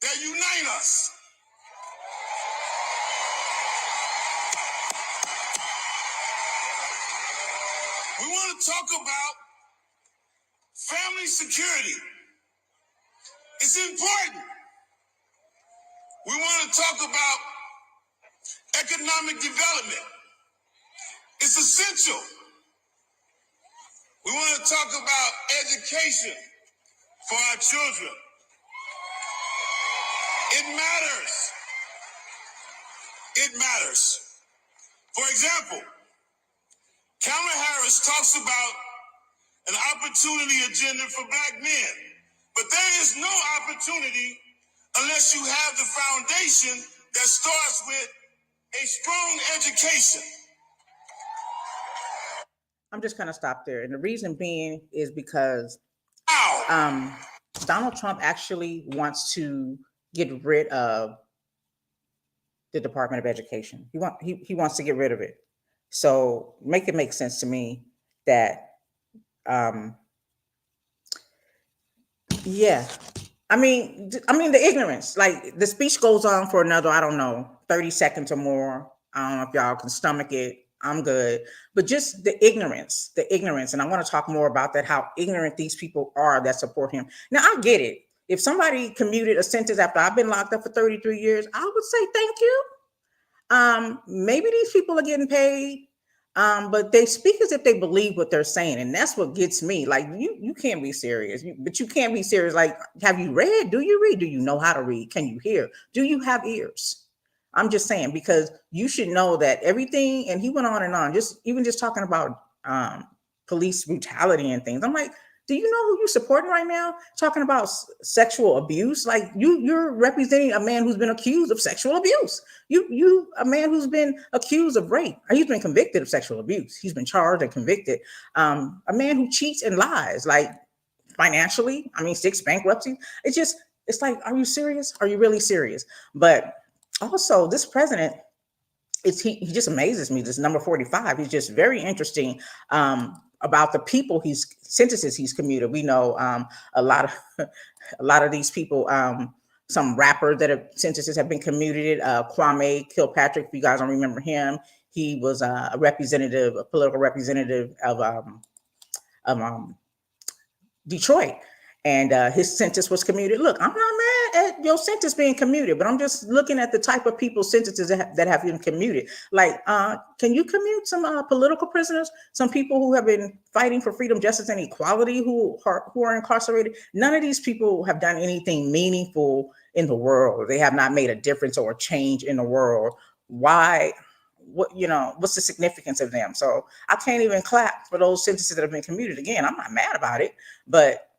that unite us. We want to talk about family security. It's important. We want to talk about economic development. It's essential. We want to talk about education for our children. It matters. It matters. For example, Kamala Harris talks about an opportunity agenda for black men. But there is no opportunity unless you have the foundation that starts with a strong education. I'm just going to stop there. And the reason being is because Ow! Donald Trump actually wants to get rid of the Department of Education. He wants to get rid of it. So make it make sense to me that um, yeah. The ignorance. Like the speech goes on for another, I don't know, 30 seconds or more. I don't know if y'all can stomach it. I'm good. But just the ignorance. And I want to talk more about that, how ignorant these people are that support him. Now, I get it. If somebody commuted a sentence after I've been locked up for 33 years, I would say thank you. Maybe these people are getting paid, but they speak as if they believe what they're saying, and that's what gets me. Like you can't be serious, but you can't be serious. Like, have you read? Do you read? Do you know how to read? Can you hear? Do you have ears? I'm just saying, because you should know that everything. And he went on and on, just talking about police brutality and things. I'm like, do you know who you're supporting right now? Talking about sexual abuse. Like you're representing a man who's been accused of sexual abuse. You a man who's been accused of rape. Or he's been convicted of sexual abuse. He's been charged and convicted. A man who cheats and lies, like financially. I mean, 6 bankruptcies. It's like, are you serious? Are you really serious? But also, this president, he just amazes me. This number 45. He's just very interesting about the people sentences he's commuted. We know a lot of a lot of these people. Some rappers that have sentences have been commuted. Kwame Kilpatrick, if you guys don't remember him, he was a political representative of Detroit, and his sentence was commuted. Look, I'm not mad at your sentence being commuted, but I'm just looking at the type of people's sentences that have been commuted. Like, can you commute some political prisoners, some people who have been fighting for freedom, justice, and equality, who are incarcerated? None of these people have done anything meaningful in the world. They have not made a difference or a change in the world. Why? What's the significance of them? So I can't even clap for those sentences that have been commuted. Again, I'm not mad about it, but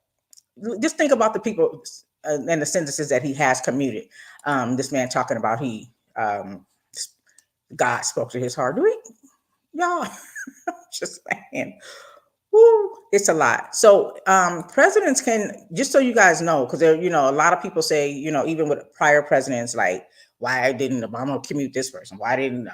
just think about the people and the sentences that he has commuted. This man talking about God spoke to his heart. Do we, y'all? Just saying. Woo, it's a lot. So presidents can, just so you guys know, because a lot of people say, even with prior presidents, like, why didn't Obama commute this person? Why didn't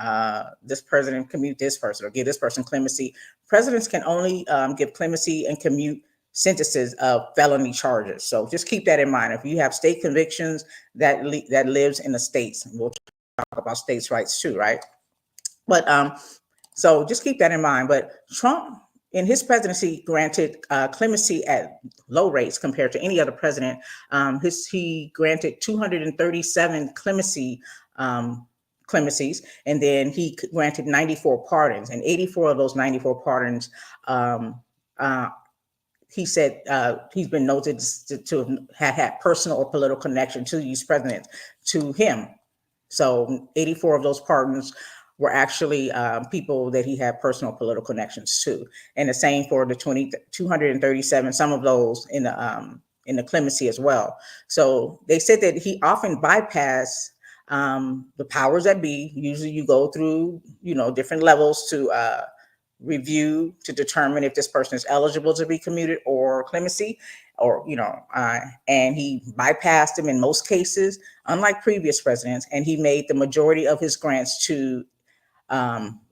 this president commute this person or give this person clemency? Presidents can only give clemency and commute sentences of felony charges. So just keep that in mind. If you have state convictions that lives in the states, we'll talk about states' rights too, right? But so just keep that in mind. But Trump in his presidency, granted clemency at low rates compared to any other president. He granted 237 clemencies, and then he granted 94 pardons, and 84 of those 94 pardons, um, uh, he said he's been noted to have had personal or political connection to these presidents, to him. So 84 of those pardons were actually people that he had personal political connections to, and the same for the 237. Some of those in the clemency as well. So they said that he often bypassed the powers that be. Usually, you go through different levels to review to determine if this person is eligible to be commuted or clemency, or and he bypassed them in most cases, unlike previous presidents, and he made the majority of his grants to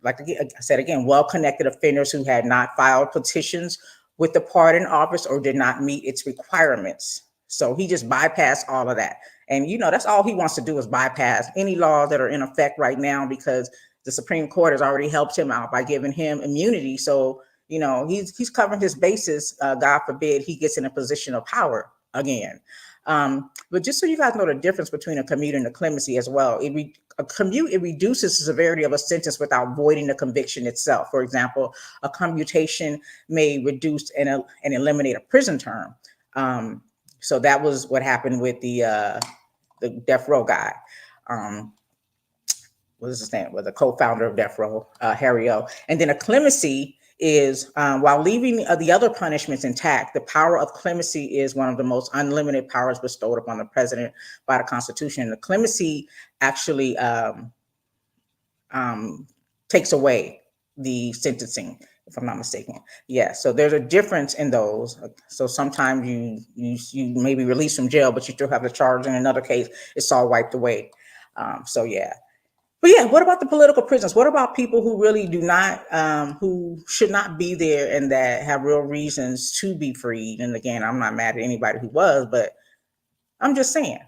like I said again, well-connected offenders who had not filed petitions with the pardon office or did not meet its requirements. So he just bypassed all of that. And that's all he wants to do, is bypass any laws that are in effect right now, because the Supreme Court has already helped him out by giving him immunity. So he's covering his bases. God forbid he gets in a position of power again. But just so you guys know the difference between a commute and a clemency as well. A commute, it reduces the severity of a sentence without voiding the conviction itself. For example, a commutation may reduce and eliminate a prison term. So that was what happened with the death row guy. What is his name? Was the co-founder of Death Row, Harry O. And then a clemency is, while leaving the other punishments intact, the power of clemency is one of the most unlimited powers bestowed upon the president by the Constitution. And the clemency actually takes away the sentencing, if I'm not mistaken. Yeah, so there's a difference in those. So sometimes you may be released from jail, but you still have the charge. In another case, it's all wiped away. So yeah. But yeah, what about the political prisoners? What about people who really do not, who should not be there and that have real reasons to be freed? And again, I'm not mad at anybody who was, but I'm just saying.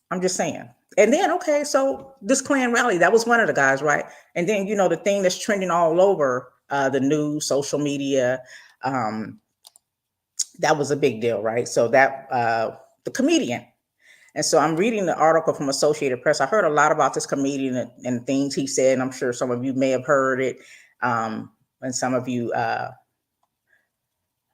And then, okay, so this Klan rally, that was one of the guys, right? And then, the thing that's trending all over the news, social media, that was a big deal, right? So that the comedian. And so I'm reading the article from Associated Press. I heard a lot about this comedian and things he said, and I'm sure some of you may have heard it, and some of you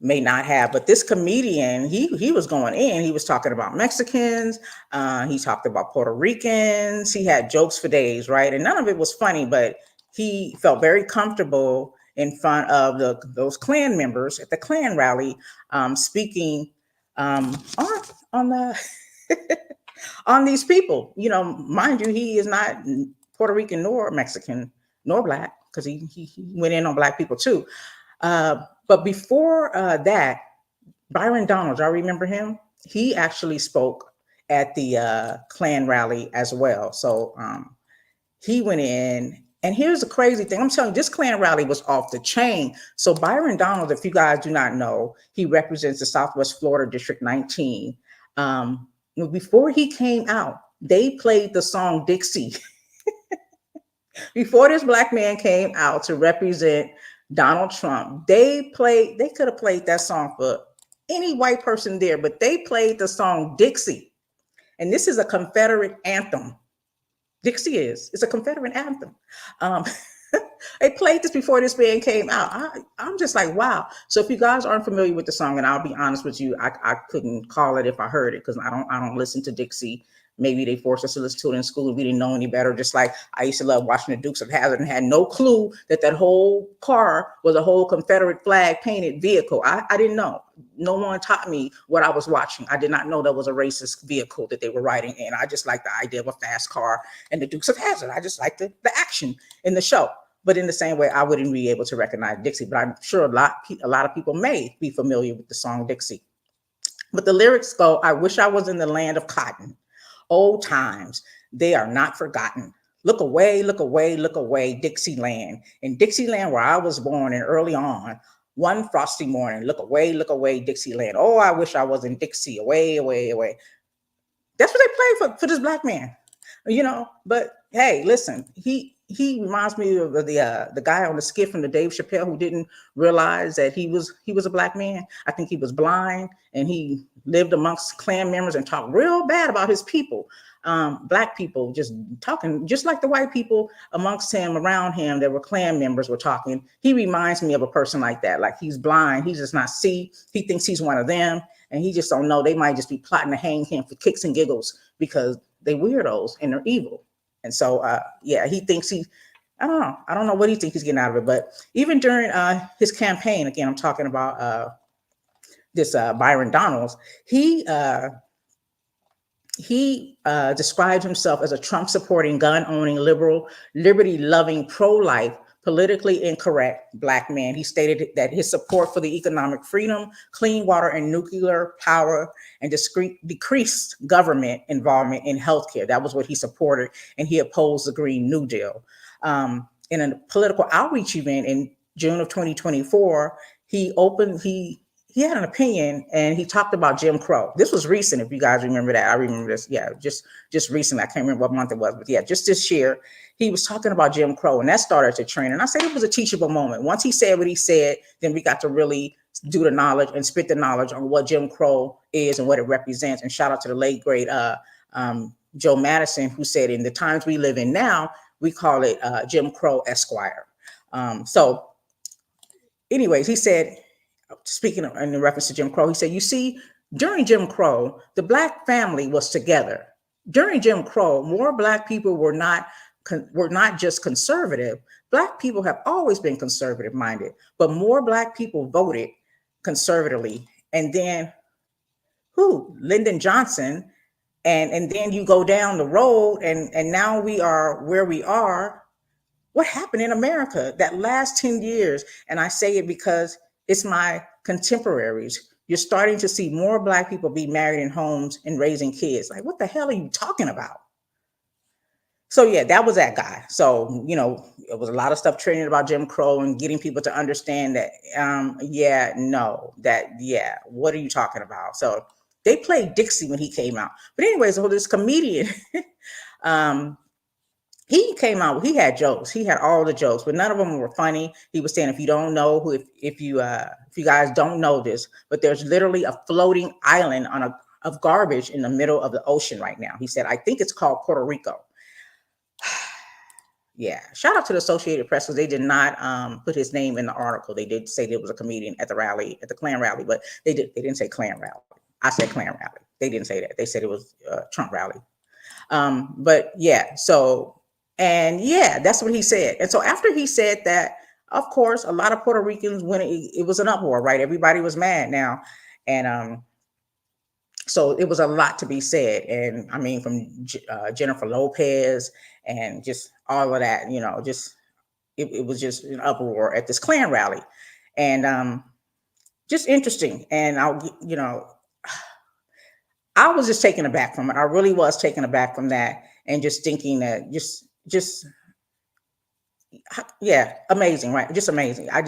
may not have. But this comedian, he was going in. He was talking about Mexicans. He talked about Puerto Ricans. He had jokes for days, right? And none of it was funny, but he felt very comfortable in front of those Klan members at the Klan rally, speaking on the on these people. Mind you, he is not Puerto Rican nor Mexican nor Black, because he went in on Black people too. But before that, Byron Donalds, I remember him. He actually spoke at the Klan rally as well. So he went in. And here's the crazy thing. I'm telling you, this Klan rally was off the chain. So Byron Donalds, if you guys do not know, he represents the Southwest Florida District 19. Before he came out, they played the song Dixie. Before this Black man came out to represent Donald Trump, they could have played that song for any white person there, but they played the song Dixie. And this is a Confederate anthem. Dixie it's a Confederate anthem. They played this before this band came out. I'm just like, wow. So if you guys aren't familiar with the song, and I'll be honest with you, I couldn't call it if I heard it, because I don't listen to Dixie. Maybe they forced us to listen to it in school. We didn't know any better. Just like I used to love watching the Dukes of Hazzard and had no clue that whole car was a whole Confederate flag painted vehicle. I didn't know. No one taught me what I was watching. I did not know that was a racist vehicle that they were riding in. I just liked the idea of a fast car and the Dukes of Hazzard. I just liked the action in the show. But in the same way, I wouldn't be able to recognize Dixie. But I'm sure a lot of people may be familiar with the song Dixie. But the lyrics go, "I wish I was in the land of cotton. Old times, they are not forgotten. Look away, look away, look away, Dixieland. In Dixieland, where I was born, and early on, one frosty morning, look away, Dixieland. Oh, I wish I was in Dixie, away, away, away." That's what they played for this Black man, But hey, listen, he reminds me of the guy on the skit from the Dave Chappelle who didn't realize that he was a black man. I think he was blind and he lived amongst Klan members and talked real bad about his people, black people, just talking just like the white people amongst him around him that were Klan members were talking. He reminds me of a person like that. Like he's blind, he does not see. He thinks he's one of them, and he just don't know. They might just be plotting to hang him for kicks and giggles because they weirdos and they're evil. And so, yeah, he thinks he, I don't know. I don't know what he thinks he's getting out of it. But even during his campaign, again, I'm talking about this Byron Donalds, he described himself as a Trump supporting, gun owning, liberal, liberty loving, pro life, politically incorrect black man. He stated that his support for the economic freedom, clean water and nuclear power, and decreased government involvement in healthcare. That was what he supported, and he opposed the Green New Deal. In a political outreach event in June of 2024, he had an opinion and he talked about Jim Crow. This was recent, if you guys remember that. I remember this. Yeah, just recently. I can't remember what month it was, but yeah, just this year, he was talking about Jim Crow, and that started to trend. And I said it was a teachable moment. Once he said what he said, then we got to really do the knowledge and spit the knowledge on what Jim Crow is and what it represents. And shout out to the late great Joe Madison, who said, in the times we live in now, we call it Jim Crow Esquire. So, anyways, he said, speaking of, in reference to Jim Crow, he said, you see, during Jim Crow, the black family was together. During Jim Crow, more black people were not just conservative. Black people have always been conservative minded, but more black people voted conservatively. And then Lyndon Johnson, and then you go down the road, and now we are where we are. What happened in America that last 10 years? And I say it because it's my contemporaries. You're starting to see more black people be married in homes and raising kids. Like, what the hell are you talking about? So yeah, that was that guy. So, it was a lot of stuff training about Jim Crow and getting people to understand that, what are you talking about? So they played Dixie when he came out. But anyway, so this comedian, he came out, he had jokes. He had all the jokes, but none of them were funny. He was saying, if you don't know who, if you guys don't know this, but there's literally a floating island of garbage in the middle of the ocean right now. He said, I think it's called Puerto Rico. Yeah. Shout out to the Associated Press, because they did not put his name in the article. They did say there was a comedian at the rally, at the Klan rally, but they didn't say Klan rally. I said Klan rally. They didn't say that. They said it was Trump rally. But yeah, so, and yeah, that's what he said. And so after he said that, of course, a lot of Puerto Ricans, when it was an uproar, right? Everybody was mad now. And so it was a lot to be said. And I mean, from Jennifer Lopez and just all of that, just, it was just an uproar at this Klan rally. And just interesting. And I was just taken aback from it. I really was taken aback from that, and just thinking that yeah, amazing, right? Just amazing. I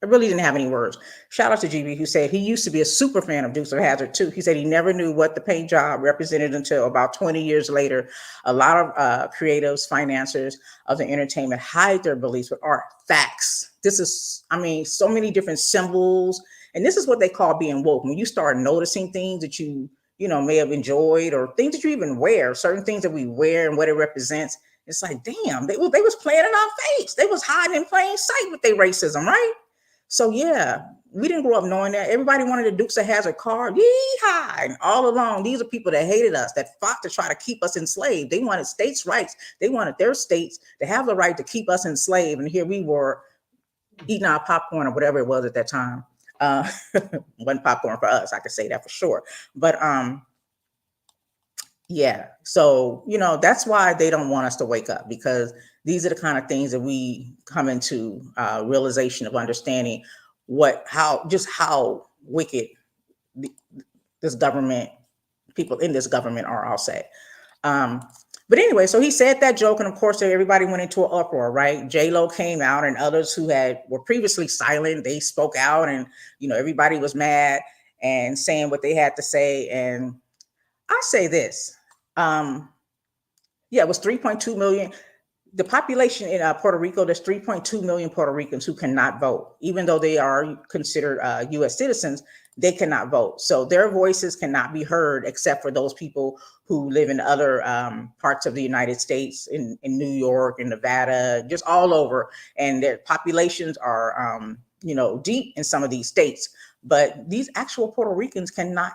really didn't have any words. Shout out to GB, who said he used to be a super fan of Dukes of Hazzard too. He said he never knew what the paint job represented until about 20 years later. A lot of creatives, financiers of the entertainment hide their beliefs with art. Facts. This is, so many different symbols. And this is what they call being woke. When you start noticing things that you may have enjoyed, or things that you even wear, certain things that we wear and what it represents. It's like, damn, they was playing in our face. They was hiding in plain sight with their racism, right? So yeah, we didn't grow up knowing that. Everybody wanted the Dukes of Hazzard card. Yeehaw! And all along, these are people that hated us, that fought to try to keep us enslaved. They wanted states' rights. They wanted their states to have the right to keep us enslaved. And here we were eating our popcorn or whatever it was at that time. Wasn't popcorn for us, I could say that for sure. But yeah, so that's why they don't want us to wake up, because these are the kind of things that we come into realization of understanding how wicked this government, people in this government are, I'll say. But anyway, so he said that joke, and of course everybody went into an uproar, right? J-Lo came out, and others who were previously silent, they spoke out, and everybody was mad and saying what they had to say. And I say this, it was 3.2 million. the population in Puerto Rico, there's 3.2 million Puerto Ricans who cannot vote. Even though they are considered US citizens, they cannot vote. So their voices cannot be heard except for those people who live in other parts of the United States, in New York, in Nevada, just all over. And their populations are, deep in some of these states. But these actual Puerto Ricans cannot,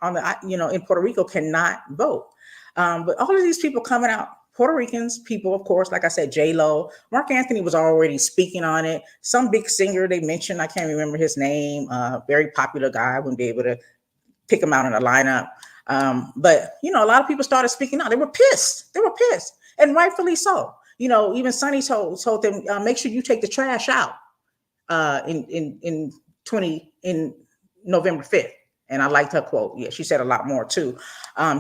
in Puerto Rico, cannot vote. But all of these people coming out, Puerto Ricans, people, of course, like I said, J-Lo, Mark Anthony was already speaking on it. Some big singer they mentioned, I can't remember his name, very popular guy, I wouldn't be able to pick him out in a lineup. But, a lot of people started speaking out. They were pissed. And rightfully so. Even Sonny told them, make sure you take the trash out in November 5th. And I liked her quote. Yeah, she said a lot more too.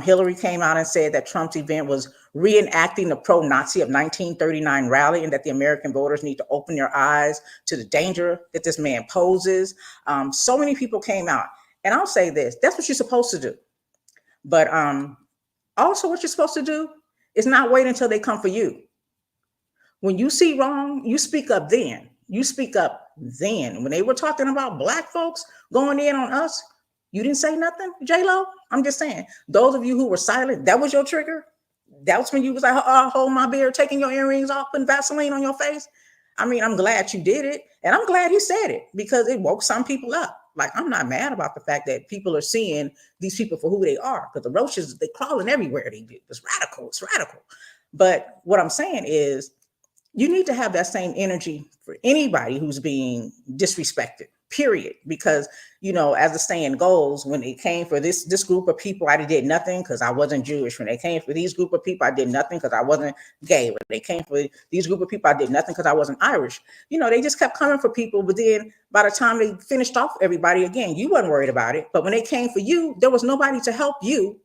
Hillary came out and said that Trump's event was reenacting the pro-Nazi of 1939 rally, and that the American voters need to open their eyes to the danger that this man poses. So many people came out. And I'll say this, that's what you're supposed to do. But also what you're supposed to do is not wait until they come for you. When you see wrong, you speak up then. When they were talking about Black folks going in on us, you didn't say nothing, J-Lo? I'm just saying, those of you who were silent, that was your trigger? That was when you was like, hold my beer, taking your earrings off, putting Vaseline on your face? I mean, I'm glad you did it. And I'm glad he said it, because it woke some people up. Like, I'm not mad about the fact that people are seeing these people for who they are, because the roaches, they crawling everywhere they do. It's radical. But what I'm saying is, you need to have that same energy for anybody who's being disrespected, period. Because, as the saying goes, when it came for this group of people, I did nothing because I wasn't Jewish. When they came for these group of people, I did nothing because I wasn't gay. When they came for these group of people, I did nothing because I wasn't Irish. They just kept coming for people. But then by the time they finished off everybody again, you wasn't worried about it. But when they came for you, there was nobody to help you,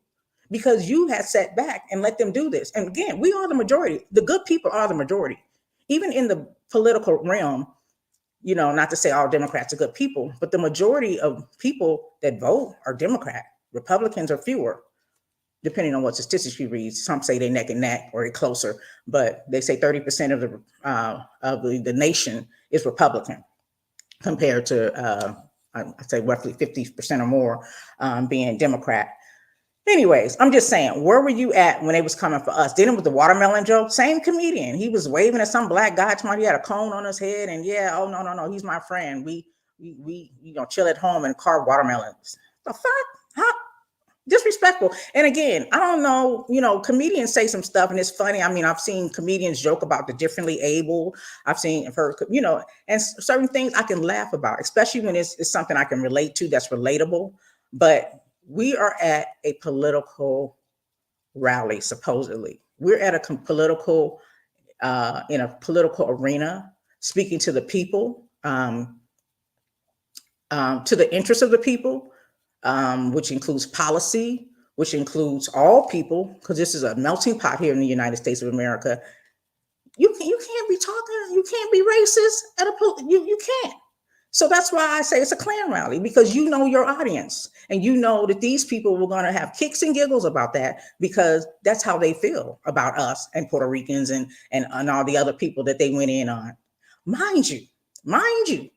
because you had sat back and let them do this. And again, we are the majority. The good people are the majority. Even in the political realm, not to say all Democrats are good people, but the majority of people that vote are Democrat. Republicans are fewer, depending on what statistics you read. Some say they're neck and neck or they're closer, but they say 30% of the nation is Republican, compared to I'd say roughly 50% or more being Democrat. Anyways, I'm just saying, where were you at when they was coming for us? Then it was the watermelon joke. Same comedian. He was waving at some Black guy. Tomorrow he had a cone on his head, and oh no, he's my friend. We chill at home and carve watermelons. The fuck? How disrespectful. And again, I don't know. Comedians say some stuff, and it's funny. I mean, I've seen comedians joke about the differently able. I've heard, and certain things I can laugh about, especially when it's something I can relate to, that's relatable. But we are at a political rally, supposedly. We're at a political, in a political arena, speaking to the people, to the interests of the people, which includes policy, which includes all people, because this is a melting pot here in the United States of America. You can't be talking, you can't be racist at you can't. So that's why I say it's a Klan rally, because you know your audience, and you know that these people were going to have kicks and giggles about that, because that's how they feel about us and Puerto Ricans and all the other people that they went in on. Mind you,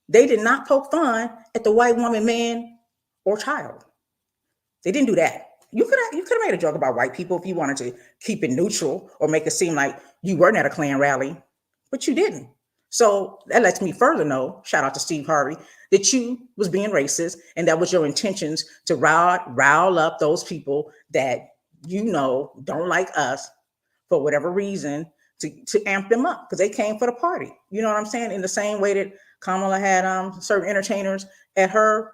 they did not poke fun at the white woman, man, or child. They didn't do that. You could have made a joke about white people if you wanted to keep it neutral or make it seem like you weren't at a Klan rally, but you didn't. So that lets me further know, shout out to Steve Harvey, that you was being racist, and that was your intentions to rile up those people that don't like us for whatever reason, to amp them up, because they came for the party. You know what I'm saying? In the same way that Kamala had certain entertainers at her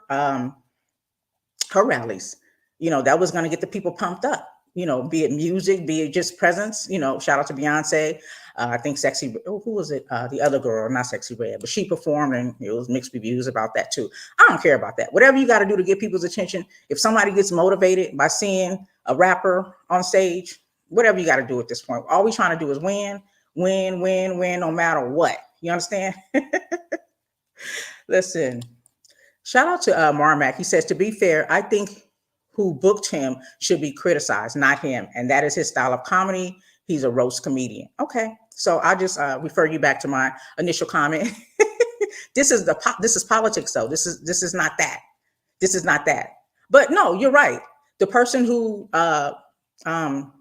rallies, that was going to get the people pumped up. Be it music, be it just presence. Shout out to Beyonce. I think who was it? The other girl, not Sexy Red, but she performed, and it was mixed reviews about that too. I don't care about that. Whatever you got to do to get people's attention. If somebody gets motivated by seeing a rapper on stage, whatever you got to do at this point. All we trying to do is win, no matter what. You understand? Listen, shout out to Marmac. He says, to be fair, I think who booked him should be criticized, not him. And that is his style of comedy. He's a roast comedian. Okay, so I just refer you back to my initial comment. This is politics, though. This is not that. This is not that. But no, you're right. The person who um,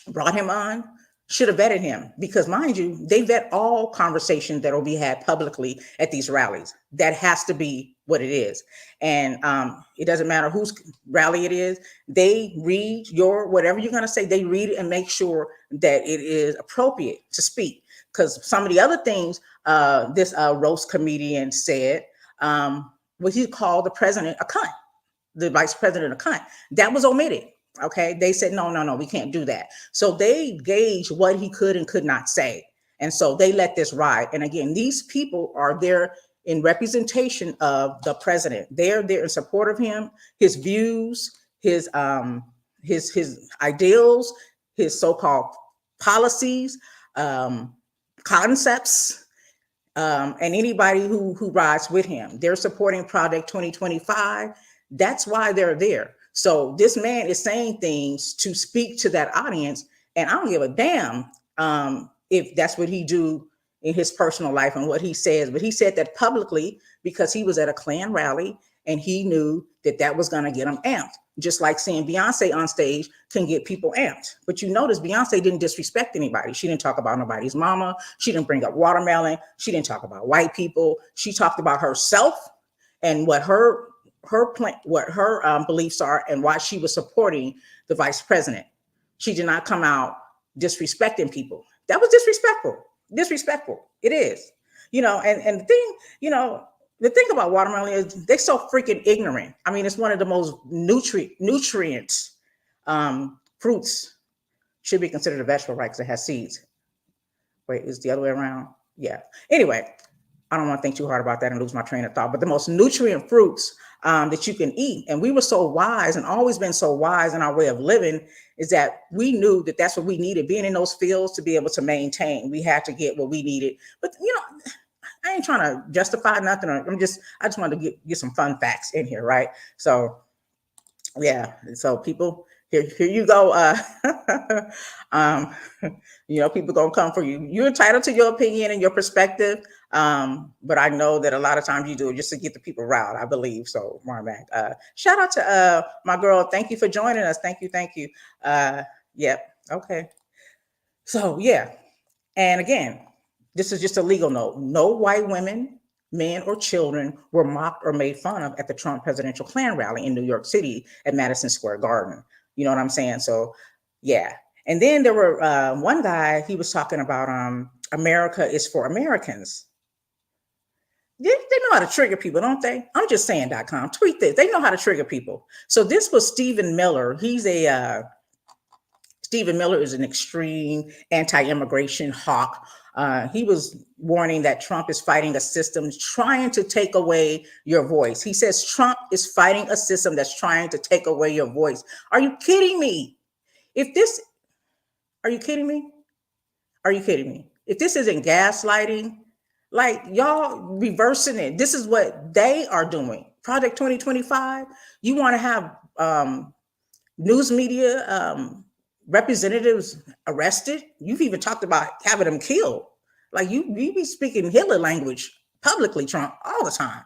brought him on should have vetted him because, mind you, they vet all conversations that will be had publicly at these rallies. That has to be what it is. And it doesn't matter whose rally it is. They read your whatever you're going to say, they read it and make sure that it is appropriate to speak. Because some of the other things this roast comedian said was he called the president a cunt, the vice president a cunt. That was omitted. Okay. They said, no, no, no, we can't do that. So they gauge what he could and could not say. And so they let this ride. And again, these people are there in representation of the president. They're there in support of him, his views, his ideals, his so-called policies, concepts, and anybody who rides with him. They're supporting Project 2025. That's why they're there. So this man is saying things to speak to that audience, and I don't give a damn if that's what he do in his personal life and what he says. But he said that publicly because he was at a Klan rally and he knew that that was going to get him amped. Just like seeing Beyonce on stage can get people amped. But you notice Beyonce didn't disrespect anybody. She didn't talk about nobody's mama. She didn't bring up watermelon. She didn't talk about white people. She talked about herself and what her beliefs are and why she was supporting the vice president. She did not come out disrespecting people. That was disrespectful. Disrespectful. It is. And the thing about watermelon is they're so freaking ignorant. I mean, it's one of the most nutrients fruits. Should be considered a vegetable, right? Because it has seeds. Wait, is the other way around? Yeah. Anyway, I don't want to think too hard about that and lose my train of thought. But the most nutrient fruits that you can eat, and we were so wise and always been so wise in our way of living, is that we knew that that's what we needed. Being in those fields to be able to maintain, we had to get what we needed. But I ain't trying to justify nothing. I just wanted to get some fun facts in here, right? So, yeah. So people, here you go. People gonna come for you. You're entitled to your opinion and your perspective. But I know that a lot of times you do it just to get the people riled, I believe. So, Marmac, shout out to my girl. Thank you for joining us. Thank you. Yep. Okay. So, yeah. And again, this is just a legal note. No white women, men, or children were mocked or made fun of at the Trump presidential Klan rally in New York City at Madison Square Garden. You know what I'm saying? So, yeah. And then there were one guy, he was talking about America is for Americans. They know how to trigger people, don't they? I'm just saying.com. Tweet this. They know how to trigger people. So this was Stephen Miller. Stephen Miller is an extreme anti-immigration hawk. He was warning that Trump is fighting a system trying to take away your voice. He says Trump is fighting a system that's trying to take away your voice. Are you kidding me? Are you kidding me? Are you kidding me? If this isn't gaslighting, like y'all reversing it, this is what they are doing. Project 2025, you want to have news media representatives arrested. You've even talked about having them killed. Like you be speaking Hitler language publicly, Trump, all the time.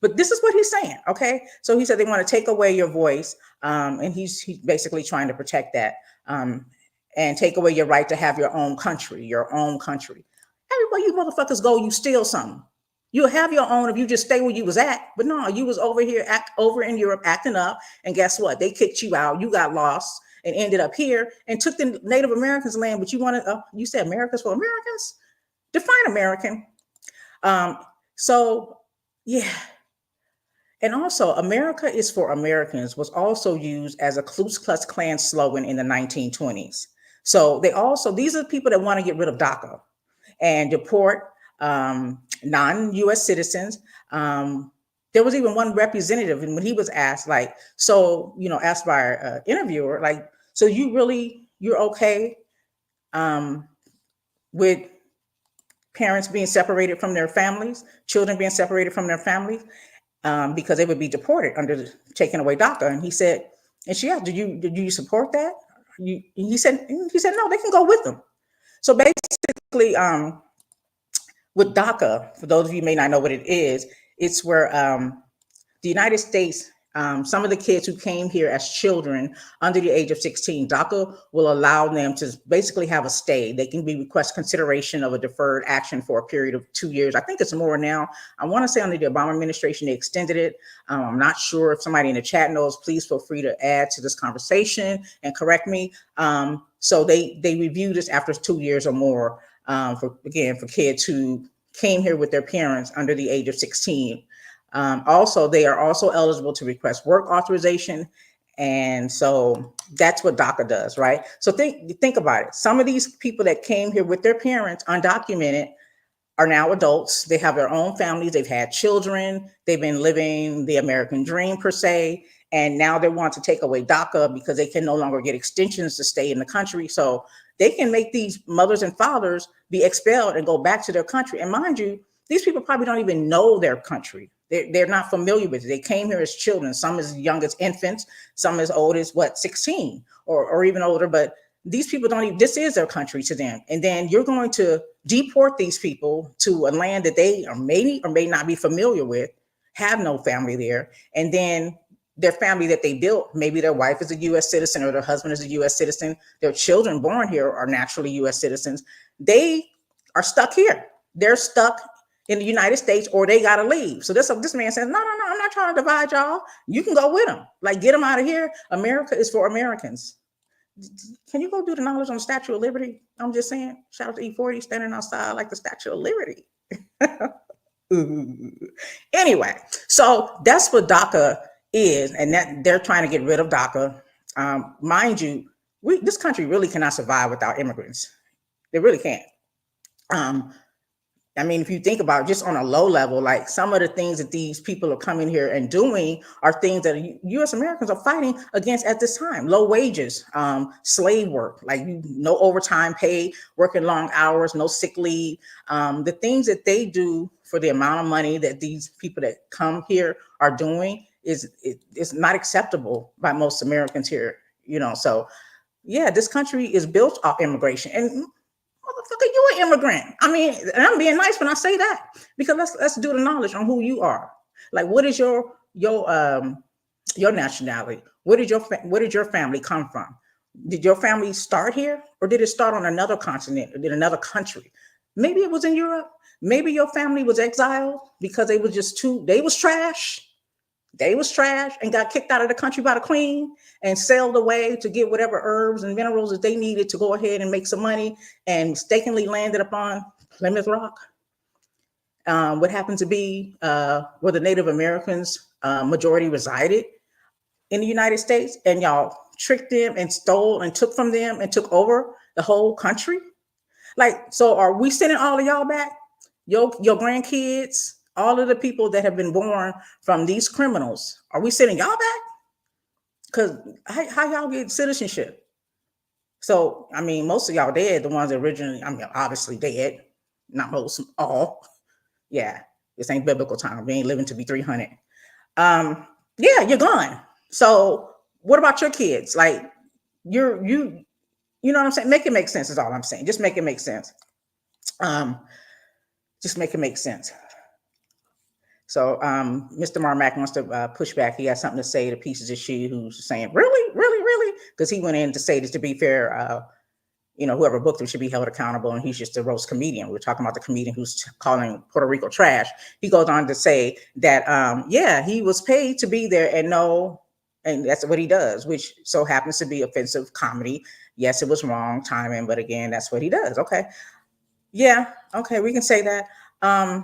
But this is what he's saying, okay? So he said they want to take away your voice, and he's basically trying to protect that and take away your right to have your own country, Everywhere you motherfuckers go, you steal something. You'll have your own if you just stay where you was at. But no, you was over here, over in Europe, acting up, and guess what? They kicked you out. You got lost and ended up here and took the Native Americans' land. But you said America's for Americans? Define American. So, yeah. And also, America is for Americans was also used as a Ku Klux Klan slogan in the 1920s. So these are people that want to get rid of DACA and deport non-U.S. citizens. There was even one representative, and when he was asked, asked by an interviewer, so you're okay with parents being separated from their families, children being separated from their families, because they would be deported under taking away DACA. And he said, and she asked, do you support that? He said no, they can go with them. So basically, with DACA, for those of you who may not know what it is, it's where the United States, some of the kids who came here as children under the age of 16, DACA will allow them to basically have a stay. They can be request consideration of a deferred action for a period of 2 years. I think it's more now. I want to say under the Obama administration, they extended it. I'm not sure if somebody in the chat knows. Please feel free to add to this conversation and correct me. So they review this after 2 years or more for kids who came here with their parents under the age of 16. Also, they are also eligible to request work authorization. And so that's what DACA does, right? So think about it. Some of these people that came here with their parents undocumented are now adults. They have their own families. They've had children. They've been living the American dream per se. And now they want to take away DACA because they can no longer get extensions to stay in the country. So they can make these mothers and fathers be expelled and go back to their country. And mind you, these people probably don't even know their country. They're not familiar with it. They came here as children, some as young as infants, some as old as 16 or even older. But these people don't even, this is their country to them. And then you're going to deport these people to a land that they may or may not be familiar with, have no family there. And then their family that they built, maybe their wife is a U.S. citizen or their husband is a U.S. citizen. Their children born here are naturally U.S. citizens. They are stuck here. They're stuck in the United States, or they got to leave. So this man says, no, I'm not trying to divide y'all. You can go with them. Like, get them out of here. America is for Americans. Can you go do the knowledge on the Statue of Liberty? I'm just saying, shout out to E40 standing outside like the Statue of Liberty. Anyway, so that's what DACA is, and that they're trying to get rid of DACA. Mind you, this country really cannot survive without immigrants. They really can't. I mean, if you think about it, just on a low level, like some of the things that these people are coming here and doing are things that U.S. Americans are fighting against at this time. Low wages, slave work, like no overtime pay, working long hours, no sick leave. The things that they do for the amount of money that these people that come here are doing is not acceptable by most Americans here. So yeah, this country is built off immigration. And motherfucker, you an immigrant. I mean, and I'm being nice when I say that, because let's do the knowledge on who you are. Like, what is your nationality? Where did your family come from? Did your family start here, or did it start on another continent, or did another country? Maybe it was in Europe. Maybe your family was exiled because they was trash. They was trash and got kicked out of the country by the queen and sailed away to get whatever herbs and minerals that they needed to go ahead and make some money, and mistakenly landed upon Plymouth Rock, what happened to be where the Native Americans majority resided in the United States, and y'all tricked them and stole and took from them and took over the whole country. Like, so are we sending all of y'all back? Your grandkids, all of the people that have been born from these criminals, are we sending y'all back? Because how y'all get citizenship? So, I mean, most of y'all dead, the ones that originally, I mean, obviously dead, not most, all. Yeah, this ain't biblical time. We ain't living to be 300. Yeah, you're gone. So what about your kids? Like, you know what I'm saying? Make it make sense is all I'm saying. Just make it make sense. Just make it make sense. So Mr. Marmack wants to push back. He has something to say to Pieces of She, who's saying, really? Because he went in to say this, to be fair, whoever booked him should be held accountable, and he's just a roast comedian. We're talking about the comedian who's calling Puerto Rico trash. He goes on to say that, he was paid to be there, and that's what he does, which so happens to be offensive comedy. Yes, it was wrong timing, but again, that's what he does. Okay. Yeah. Okay. We can say that.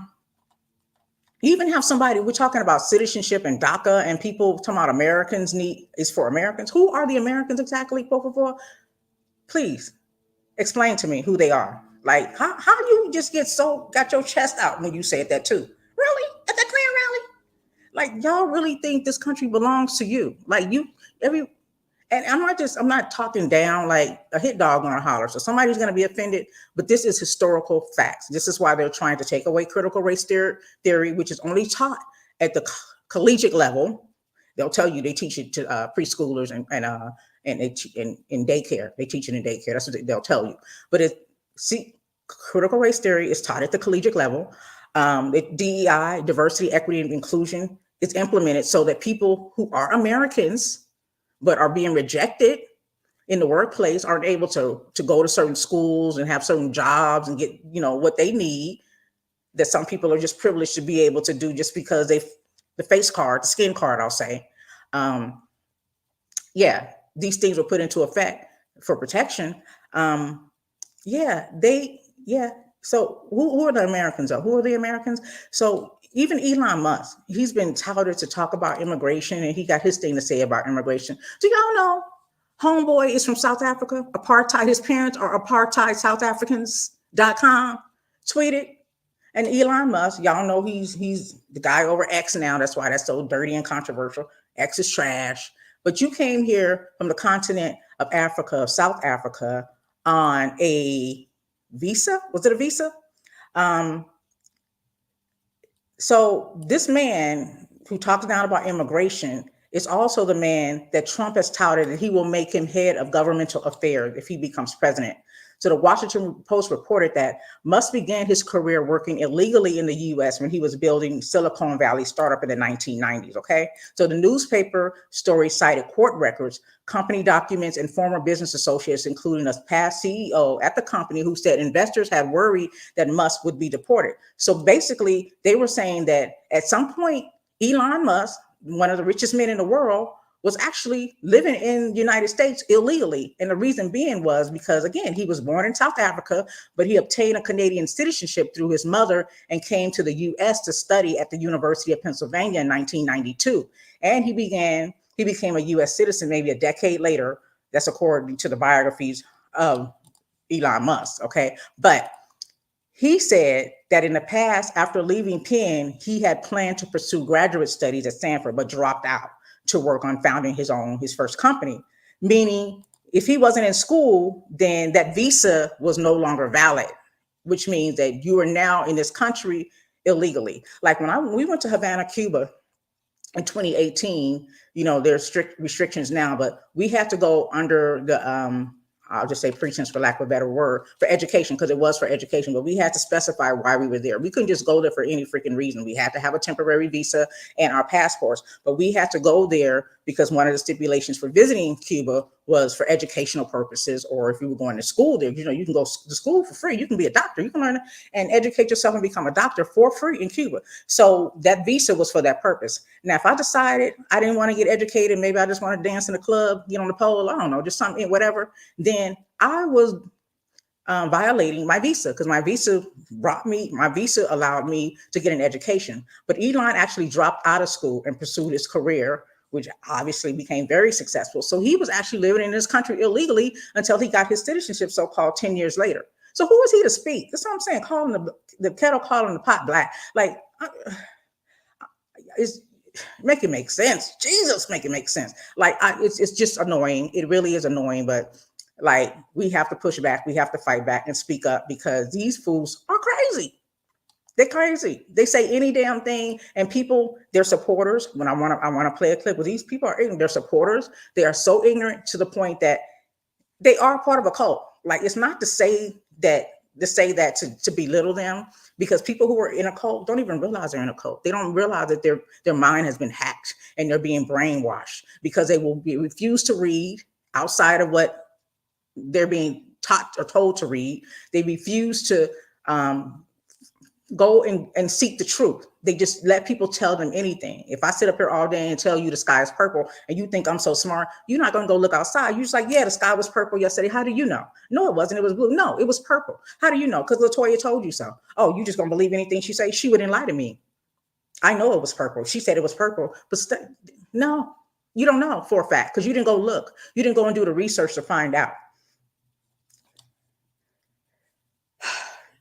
Even have somebody, we're talking about citizenship and DACA, and people talking about Americans is for Americans. Who are the Americans exactly? Please explain to me who they are. Like, how you just got your chest out when you said that too? Really? At that Klan rally? Like, y'all really think this country belongs to you? Like, and I'm not talking down, like a hit dog gonna holler, so somebody's gonna be offended, but this is historical facts. This is why they're trying to take away critical race theory, which is only taught at the collegiate level. They'll tell you they teach it to preschoolers and in daycare. They teach it in daycare. That's what they'll tell you. But critical race theory is taught at the collegiate level. The DEI, diversity, equity, and inclusion, is implemented so that people who are Americans but are being rejected in the workplace aren't able to go to certain schools and have certain jobs and get what they need, that some people are just privileged to be able to do just because the face card, the skin card, I'll say. Yeah, these things were put into effect for protection. um yeah. So who are the Americans, though? Who are the Americans? So even Elon Musk, he's been touted to talk about immigration, and he got his thing to say about immigration. Do y'all know homeboy is from South Africa? Apartheid, his parents are apartheid South Africans.com tweeted. And Elon Musk, y'all know he's the guy over X now. That's why that's so dirty and controversial. X is trash. But you came here from the continent of Africa, of South Africa, on a visa. Was it a visa? Um, so this man who talks down about immigration is also the man that Trump has touted that he will make him head of governmental affairs if he becomes president. So the Washington Post reported that Musk began his career working illegally in the US when he was building Silicon Valley startup in the 1990s, okay? So the newspaper story cited court records, company documents, and former business associates, including a past CEO at the company, who said investors had worried that Musk would be deported. So basically, they were saying that at some point, Elon Musk, one of the richest men in the world, was actually living in the United States illegally. And the reason being was because, again, he was born in South Africa, but he obtained a Canadian citizenship through his mother and came to the US to study at the University of Pennsylvania in 1992. And he became a US citizen maybe a decade later. That's according to the biographies of Elon Musk, okay? But he said that in the past, after leaving Penn, he had planned to pursue graduate studies at Stanford, but dropped out to work on founding his first company. Meaning, if he wasn't in school, then that visa was no longer valid, which means that you are now in this country illegally. Like when we went to Havana, Cuba in 2018, there's strict restrictions now, but we had to go under the I'll just say pretense, for lack of a better word, for education, because it was for education, but we had to specify why we were there. We couldn't just go there for any freaking reason. We had to have a temporary visa and our passports, but we had to go there because one of the stipulations for visiting Cuba was for educational purposes, or if you were going to school there, you can go to school for free. You can be a doctor. You can learn and educate yourself and become a doctor for free in Cuba. So that visa was for that purpose. Now, if I decided I didn't want to get educated, maybe I just want to dance in the club, get on the pole, I don't know, just something, whatever, then I was violating my visa, because my visa allowed me to get an education. But Elon actually dropped out of school and pursued his career, which obviously became very successful. So he was actually living in this country illegally until he got his citizenship, so-called 10 years later. So who is he to speak? That's what I'm saying, calling the kettle calling the pot black. Like, make it make sense. Jesus, make it make sense. Like, it's just annoying. It really is annoying, but like, we have to push back. We have to fight back and speak up, because these fools are crazy. They're crazy. They say any damn thing, and people, they're supporters. When I want to play a clip with these people are ignorant. They're supporters. They are so ignorant to the point that they are part of a cult. Like, it's not to say that to belittle them, because people who are in a cult don't even realize they're in a cult. They don't realize that their mind has been hacked and they're being brainwashed, because they will refuse to read outside of what they're being taught or told to read. They refuse to go and seek the truth. They just let people tell them anything. If I sit up here all day and tell you the sky is purple and you think I'm so smart, you're not going to go look outside. You're just like, yeah, the sky was purple yesterday. How do you know? No, it wasn't. It was blue. No, it was purple. How do you know? Because Latoya told you so. Oh, you just going to believe anything she say? She wouldn't lie to me. I know it was purple. She said it was purple, but no, you don't know for a fact, because you didn't go look. You didn't go and do the research to find out.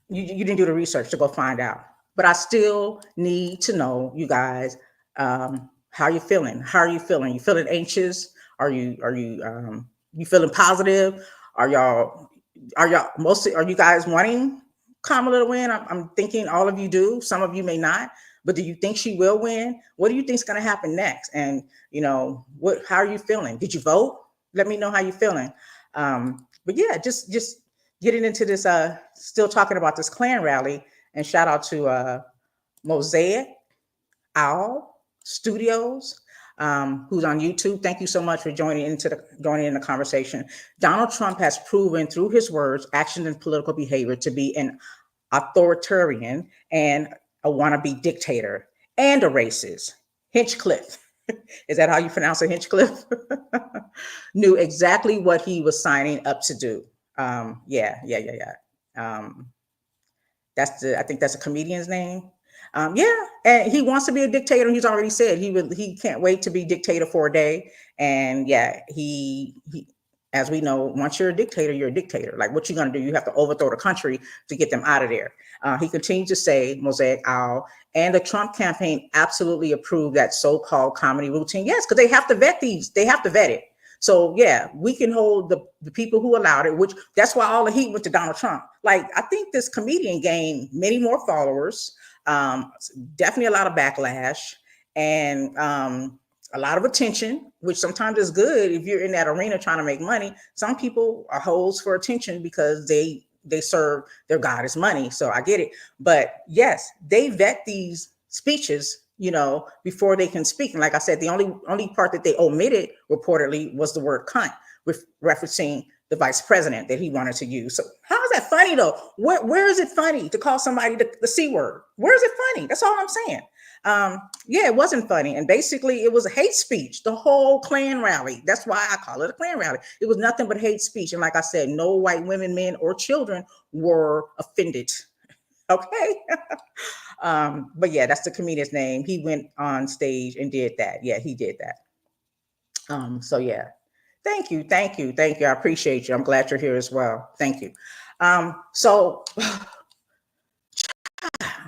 You didn't do the research to go find out. But I still need to know, you guys, how you feeling? How are you feeling? You feeling anxious? Are you you feeling positive? Are you guys wanting Kamala to win? I'm thinking all of you do. Some of you may not. But do you think she will win? What do you think is going to happen next? And how are you feeling? Did you vote? let me know how you're feeling. But yeah, just getting into this. Still talking about this Klan rally, and shout out to Mosaic Owl Studios, who's on YouTube. Thank you so much for joining in the conversation. Donald Trump has proven through his words, actions, and political behavior to be an authoritarian and a wannabe dictator and a racist. Hinchcliffe, is that how you pronounce it, Hinchcliffe? Knew exactly what he was signing up to do. Yeah. I think that's a comedian's name. Yeah, and he wants to be a dictator. He's already said he can't wait to be dictator for a day. And yeah, he as we know, once you're a dictator, you're a dictator. Like, what you gonna do? You have to overthrow the country to get them out of there. He continued to say, Mosaic Owl, and the Trump campaign absolutely approved that so-called comedy routine. Yes, because they have to vet these. They have to vet it. So yeah, we can hold the people who allowed it, which that's why all the heat went to Donald Trump. Like, I think this comedian gained many more followers, definitely a lot of backlash, and a lot of attention, which sometimes is good if you're in that arena trying to make money. Some people are hoes for attention because they serve their god is money. So I get it. But yes, they vet these speeches, before they can speak. And like I said, the only part that they omitted reportedly was the word cunt, referencing the vice president that he wanted to use. So how is that funny though? Where is it funny to call somebody the C word? Where is it funny? That's all I'm saying. Yeah, it wasn't funny. And basically it was a hate speech, the whole Klan rally. That's why I call it a Klan rally. It was nothing but hate speech. And like I said, no white women, men, or children were offended. Okay. But yeah, that's the comedian's name. He went on stage and did that. Yeah, he did that. So yeah. Thank you. I appreciate you. I'm glad you're here as well. Thank you. So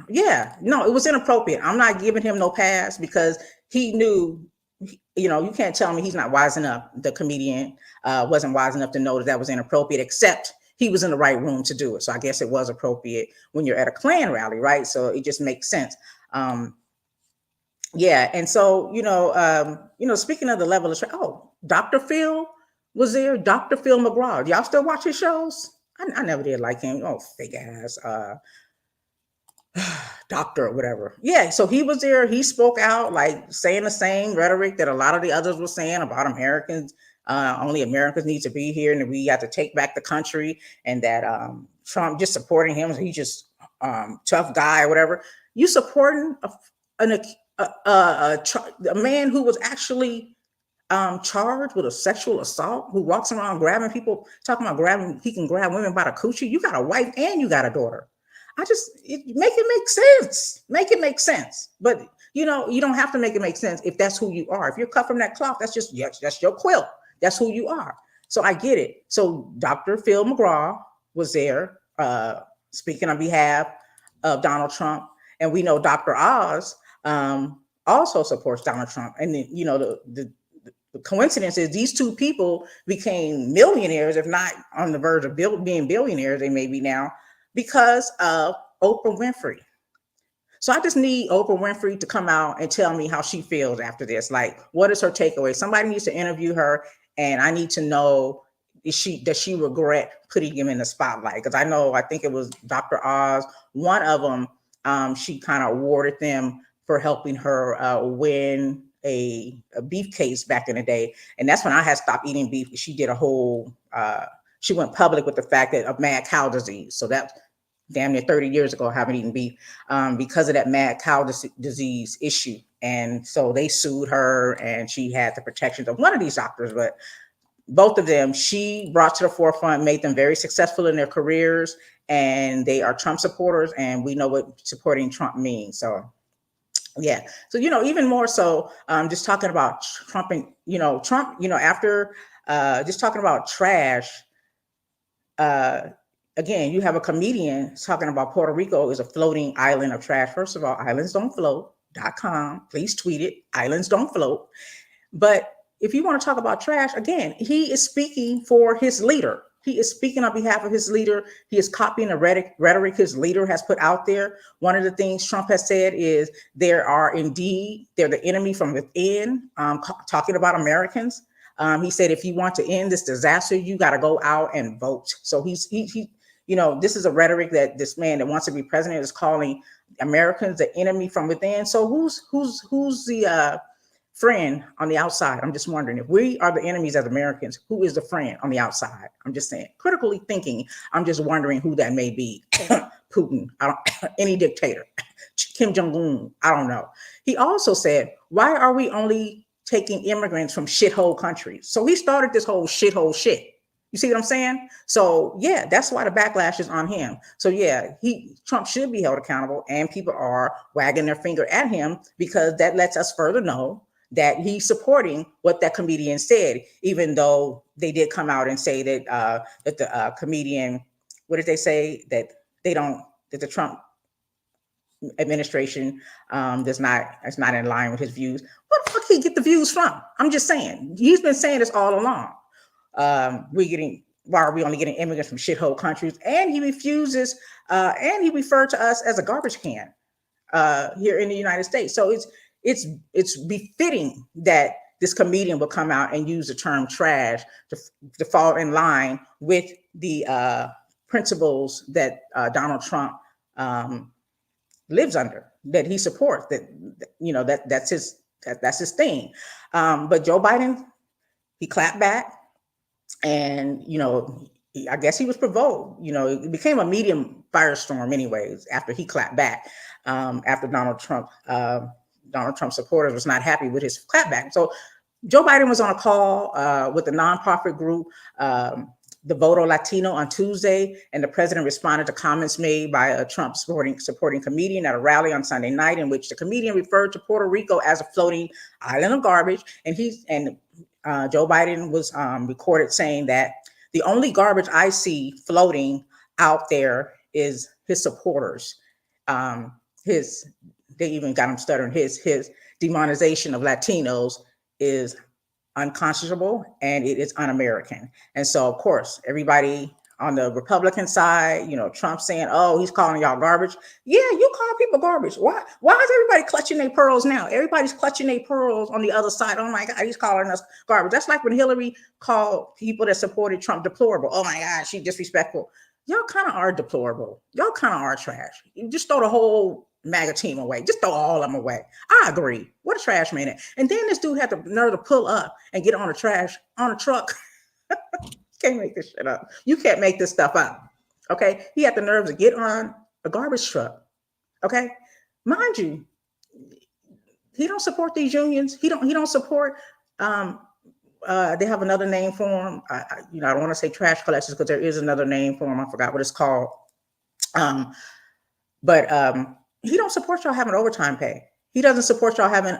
yeah, no, it was inappropriate. I'm not giving him no pass because he knew, you can't tell me he's not wise enough. The comedian wasn't wise enough to know that was inappropriate, except he was in the right room to do it. So I guess it was appropriate when you're at a Klan rally, right? So it just makes sense. Yeah, and so speaking of the level of Dr. Phil was there. Dr. Phil McGraw. Y'all still watch his shows? I never did like him. Oh, fake ass. Doctor or whatever. Yeah, so he was there. He spoke out, like saying the same rhetoric that a lot of the others were saying about Americans. Only Americans need to be here, and we got to take back the country, and that Trump just supporting him. He's just tough guy or whatever. You supporting a man who was actually charged with a sexual assault, who walks around grabbing people, talking about he can grab women by the coochie. You got a wife and you got a daughter. Make it make sense. Make it make sense. But you don't have to make it make sense if that's who you are. If you're cut from that cloth, that's your quilt. That's who you are. So I get it. So Dr. Phil McGraw was there speaking on behalf of Donald Trump. And we know Dr. Oz also supports Donald Trump. And the coincidence is these two people became millionaires, if not on the verge of being billionaires, they may be now, because of Oprah Winfrey. So I just need Oprah Winfrey to come out and tell me how she feels after this. Like, what is her takeaway? Somebody needs to interview her, and I need to know, does she regret putting him in the spotlight? Because I think it was Dr. Oz, one of them, she kind of awarded them for helping her win a beef case back in the day. And that's when I had stopped eating beef. She did a whole, she went public with the fact that of mad cow disease. So that's damn near 30 years ago, I haven't eaten beef because of that mad cow disease issue. And so they sued her, and she had the protections of one of these doctors, but both of them, she brought to the forefront, made them very successful in their careers, and they are Trump supporters, and we know what supporting Trump means. So yeah. So, even more so, just talking about Trump and, Trump, after just talking about trash, again, you have a comedian talking about Puerto Rico is a floating island of trash. First of all, islands don't float.com. Please tweet it. Islands don't float. But if you want to talk about trash, again, he is speaking for his leader. He is speaking on behalf of his leader. He is copying the rhetoric his leader has put out there. One of the things Trump has said is they're the enemy from within, talking about Americans. He said, if you want to end this disaster, you got to go out and vote. So he, this is a rhetoric that this man that wants to be president is calling Americans the enemy from within. So who's the friend on the outside? I'm just wondering, if we are the enemies as Americans, who is the friend on the outside? I'm just saying, critically thinking. I'm just wondering who that may be. Putin, I don't, any dictator, Kim Jong-un, I don't know. He also said, why are we only taking immigrants from shithole countries? So he started this whole shithole shit. You see what I'm saying? So yeah, that's why the backlash is on him. So yeah, Trump should be held accountable, and people are wagging their finger at him because that lets us further know that he's supporting what that comedian said, even though they did come out and say that the comedian, what did they say, that they don't, that the Trump administration it's not in line with his views. Where the fuck he get the views from? I'm just saying, he's been saying this all along. Why are we only getting immigrants from shithole countries? And he refuses, and he referred to us as a garbage can here in the United States. So it's befitting that this comedian will come out and use the term trash to fall in line with the principles that Donald Trump lives under, that he supports, that's his thing. But Joe Biden, he clapped back, and I guess he was provoked. It became a medium firestorm anyways after he clapped back, after Donald Trump supporters was not happy with his clapback. So Joe Biden was on a call with a nonprofit group, the Voto Latino, on Tuesday, and the president responded to comments made by a Trump supporting comedian at a rally on Sunday night, in which the comedian referred to Puerto Rico as a floating island of garbage. And Joe Biden was recorded saying that the only garbage I see floating out there is his supporters. They even got him stuttering. His demonization of Latinos is unconscionable, and it is un-American. And so, of course, everybody on the Republican side, Trump saying, "Oh, he's calling y'all garbage." Yeah, you call people garbage. Why is everybody clutching their pearls now? Everybody's clutching their pearls on the other side. Oh my God, he's calling us garbage. That's like when Hillary called people that supported Trump deplorable. Oh my God, she's disrespectful. Y'all kind of are deplorable. Y'all kind of are trash. You just throw the whole MAGA team away. Just throw all of them away. I agree. What a trash man. And then this dude had the nerve to pull up and get on a truck. Can't make this shit up. You can't make this stuff up. Okay. He had the nerve to get on a garbage truck. Okay. Mind you, he don't support these unions. He don't support, they have another name for them. I don't want to say trash collectors because there is another name for them. I forgot what it's called. But he don't support y'all having overtime pay. He doesn't support y'all having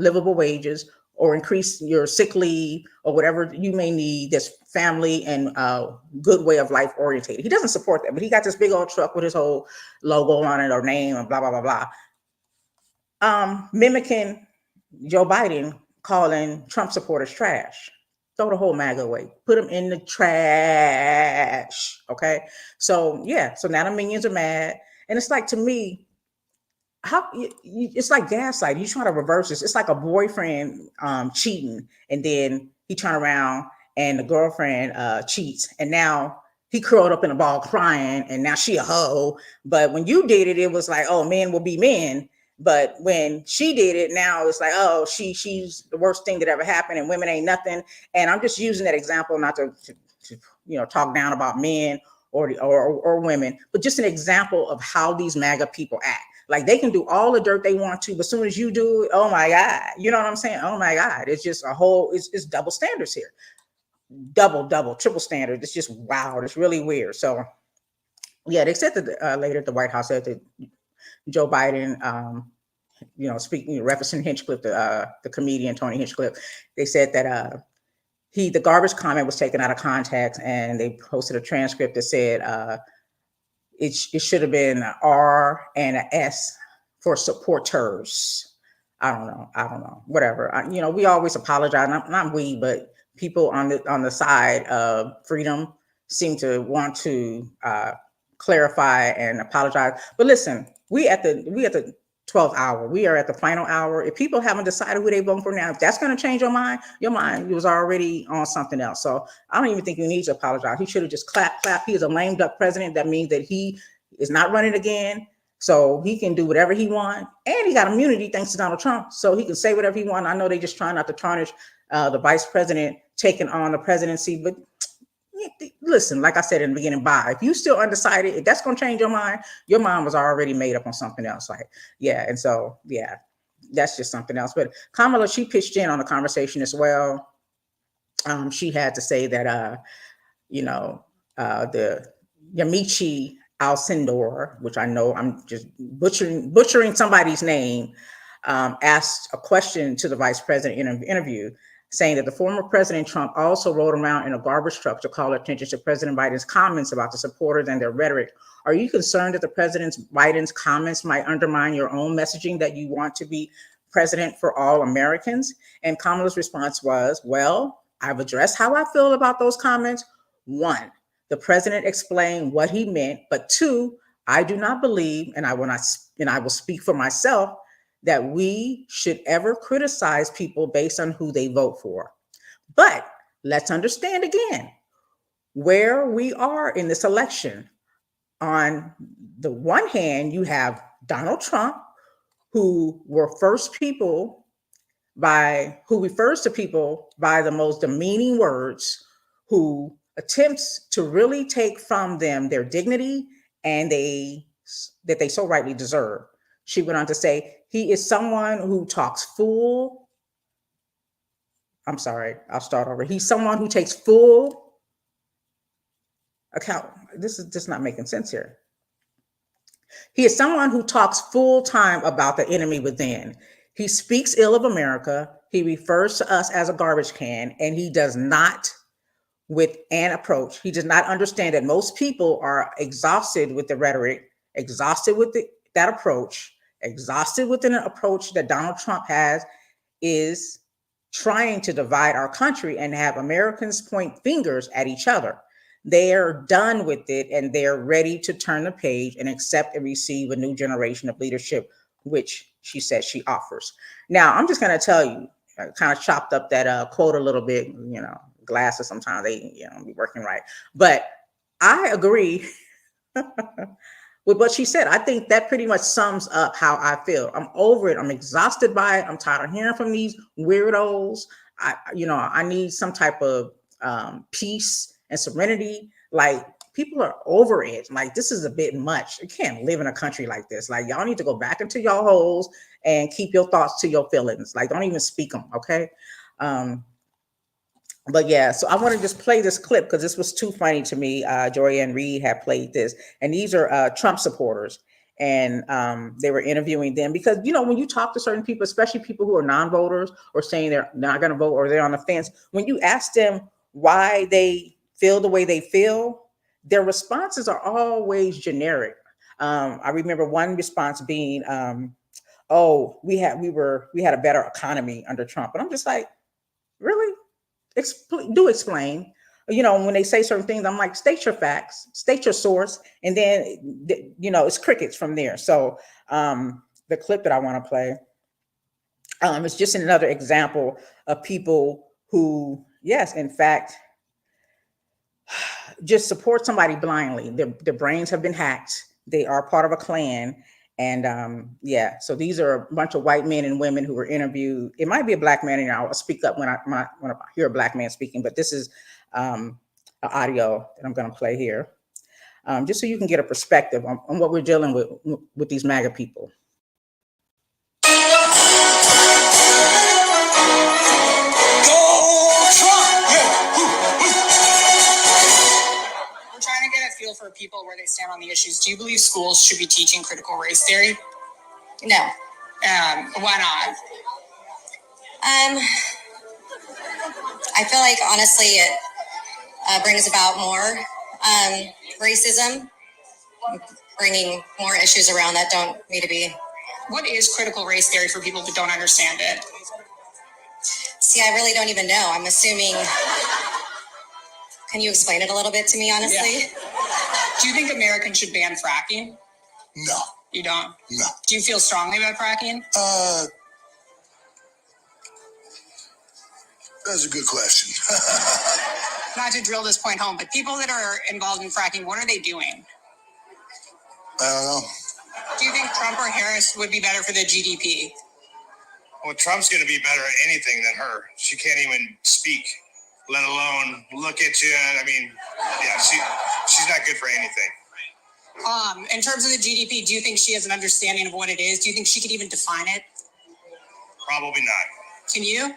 livable wages or increase your sick leave or whatever you may need that's family and good way of life orientated. He doesn't support that, but he got this big old truck with his whole logo on it or name and blah, blah, blah, blah. Mimicking Joe Biden calling Trump supporters trash. Throw the whole MAGA away. Put them in the trash. Okay? So, yeah. So now the minions are mad. And it's like, to me, it's like gaslighting. You trying to reverse this. It's like a boyfriend cheating, and then he turn around and the girlfriend cheats, and now he curled up in a ball crying, and now she a hoe. But when you did it, it was like, oh, men will be men. But when she did it, now it's like, oh, she's the worst thing that ever happened, and women ain't nothing. And I'm just using that example not to talk down about men or women, but just an example of how these MAGA people act. Like, they can do all the dirt they want to, but as soon as you do it, oh my God, you know what I'm saying? Oh my God, it's just it's double standards here. Double, triple standards. It's just wow. It's really weird. So yeah, they said that later at the White House said that Joe Biden, speaking, referencing Hinchcliffe, the comedian Tony Hinchcliffe, they said that the garbage comment was taken out of context, and they posted a transcript that said it should have been an R and an S for supporters. I don't know. Whatever. We always apologize. Not we, but people on the side of freedom seem to want to clarify and apologize. But listen, we at the 12th hour. We are at the final hour. If people haven't decided who they vote for now, if that's going to change your mind was already on something else. So I don't even think you need to apologize. He should have just clapped. He is a lame duck president. That means that he is not running again. So he can do whatever he wants. And he got immunity thanks to Donald Trump. So he can say whatever he wants. I know they just trying not to tarnish the vice president taking on the presidency, but listen, like I said in the beginning, bye. If you still undecided, if that's going to change your mind was already made up on something else. Like, yeah. And so, yeah, that's just something else. But Kamala, she pitched in on the conversation as well. She had to say that, the Yamiche Alcindor, which I know I'm just butchering somebody's name, asked a question to the vice president in an interview, saying that the former President Trump also rode around in a garbage truck to call attention to President Biden's comments about the supporters and their rhetoric. Are you concerned that the President Biden's comments might undermine your own messaging that you want to be president for all Americans? And Kamala's response was, well, I've addressed how I feel about those comments. One, the president explained what he meant, but two, I do not believe, and I will speak for myself, that we should ever criticize people based on who they vote for. But let's understand again where we are in this election. On the one hand, you have Donald Trump, who refers to people by the most demeaning words, who attempts to really take from them their dignity and that they so rightly deserve. She went on to say, he is someone who talks full. I'm sorry, I'll start over. He's someone who takes full account. This is just not making sense here. He is someone who talks full time about the enemy within. He speaks ill of America. He refers to us as a garbage can, and he does not with an approach. He does not understand that most people are exhausted with the rhetoric, exhausted with that approach, exhausted with an approach that Donald Trump has, is trying to divide our country and have Americans point fingers at each other. They're done with it, and they're ready to turn the page and accept and receive a new generation of leadership, which she said she offers. Now, I'm just going to tell you, I kind of chopped up that quote a little bit, glasses sometimes they be working right, but I agree with what she said. I think that pretty much sums up how I feel. I'm over it. I'm exhausted by it. I'm tired of hearing from these weirdos. I need some type of peace and serenity. Like, people are over it. Like, this is a bit much. You can't live in a country like this. Like, y'all need to go back into your holes and keep your thoughts to your feelings. Like, don't even speak them. Okay. But yeah, so I want to just play this clip because this was too funny to me. Joyanne Reed had played this, and these are Trump supporters, and they were interviewing them because, when you talk to certain people, especially people who are non-voters or saying they're not going to vote or they're on the fence, when you ask them why they feel the way they feel, their responses are always generic. I remember one response being, "Oh, we had a better economy under Trump," and I'm just like, really? Do explain. When they say certain things, I'm like, state your facts, state your source, and then it's crickets from there. So the clip that I want to play is just another example of people who, yes, in fact, just support somebody blindly. Their brains have been hacked. They are part of a clan. And so these are a bunch of white men and women who were interviewed. It might be a black man, and I'll speak up when I hear a black man speaking. But this is an audio that I'm going to play here, just so you can get a perspective on what we're dealing with these MAGA people. Feel for people where they stand on the issues. Do you believe schools should be teaching critical race theory? No. Why not? I feel like, honestly, it brings about more racism, bringing more issues around that don't need to be. What is critical race theory for people who don't understand it? See, I really don't even know. I'm assuming. Can you explain it a little bit to me, honestly? Yeah. Do you think Americans should ban fracking? No. You don't? No. Do you feel strongly about fracking? That's a good question. Not to drill this point home, but people that are involved in fracking, what are they doing? I don't know. Do you think Trump or Harris would be better for the GDP? Well, Trump's going to be better at anything than her. She can't even speak, let alone look at you. I mean, yeah, she's not good for anything. In terms of the GDP, do you think she has an understanding of what it is? Do you think she could even define it? Probably not. Can you? No.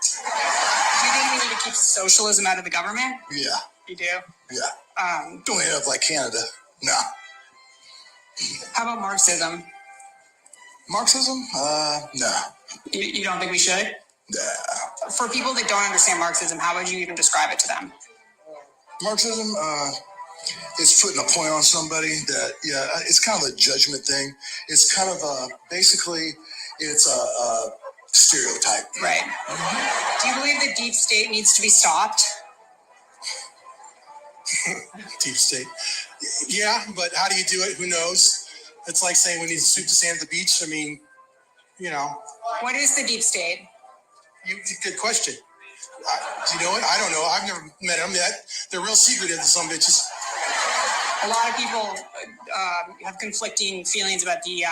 Do you think we need to keep socialism out of the government? Yeah. You do? Yeah. Don't have like Canada. No. How about Marxism? Marxism? No. You don't think we should? Nah. For people that don't understand Marxism, how would you even describe it to them? Marxism is putting a point on somebody that, it's kind of a judgment thing. It's kind of basically, it's a stereotype. Right. Do you believe the deep state needs to be stopped? Deep state. Yeah, but how do you do it? Who knows? It's like saying we need to sweep the sand at the beach. I mean, What is the deep state? Good question. Do you know it? I don't know. I've never met them yet. They're real secretive to some bitches. A lot of people have conflicting feelings about DEI.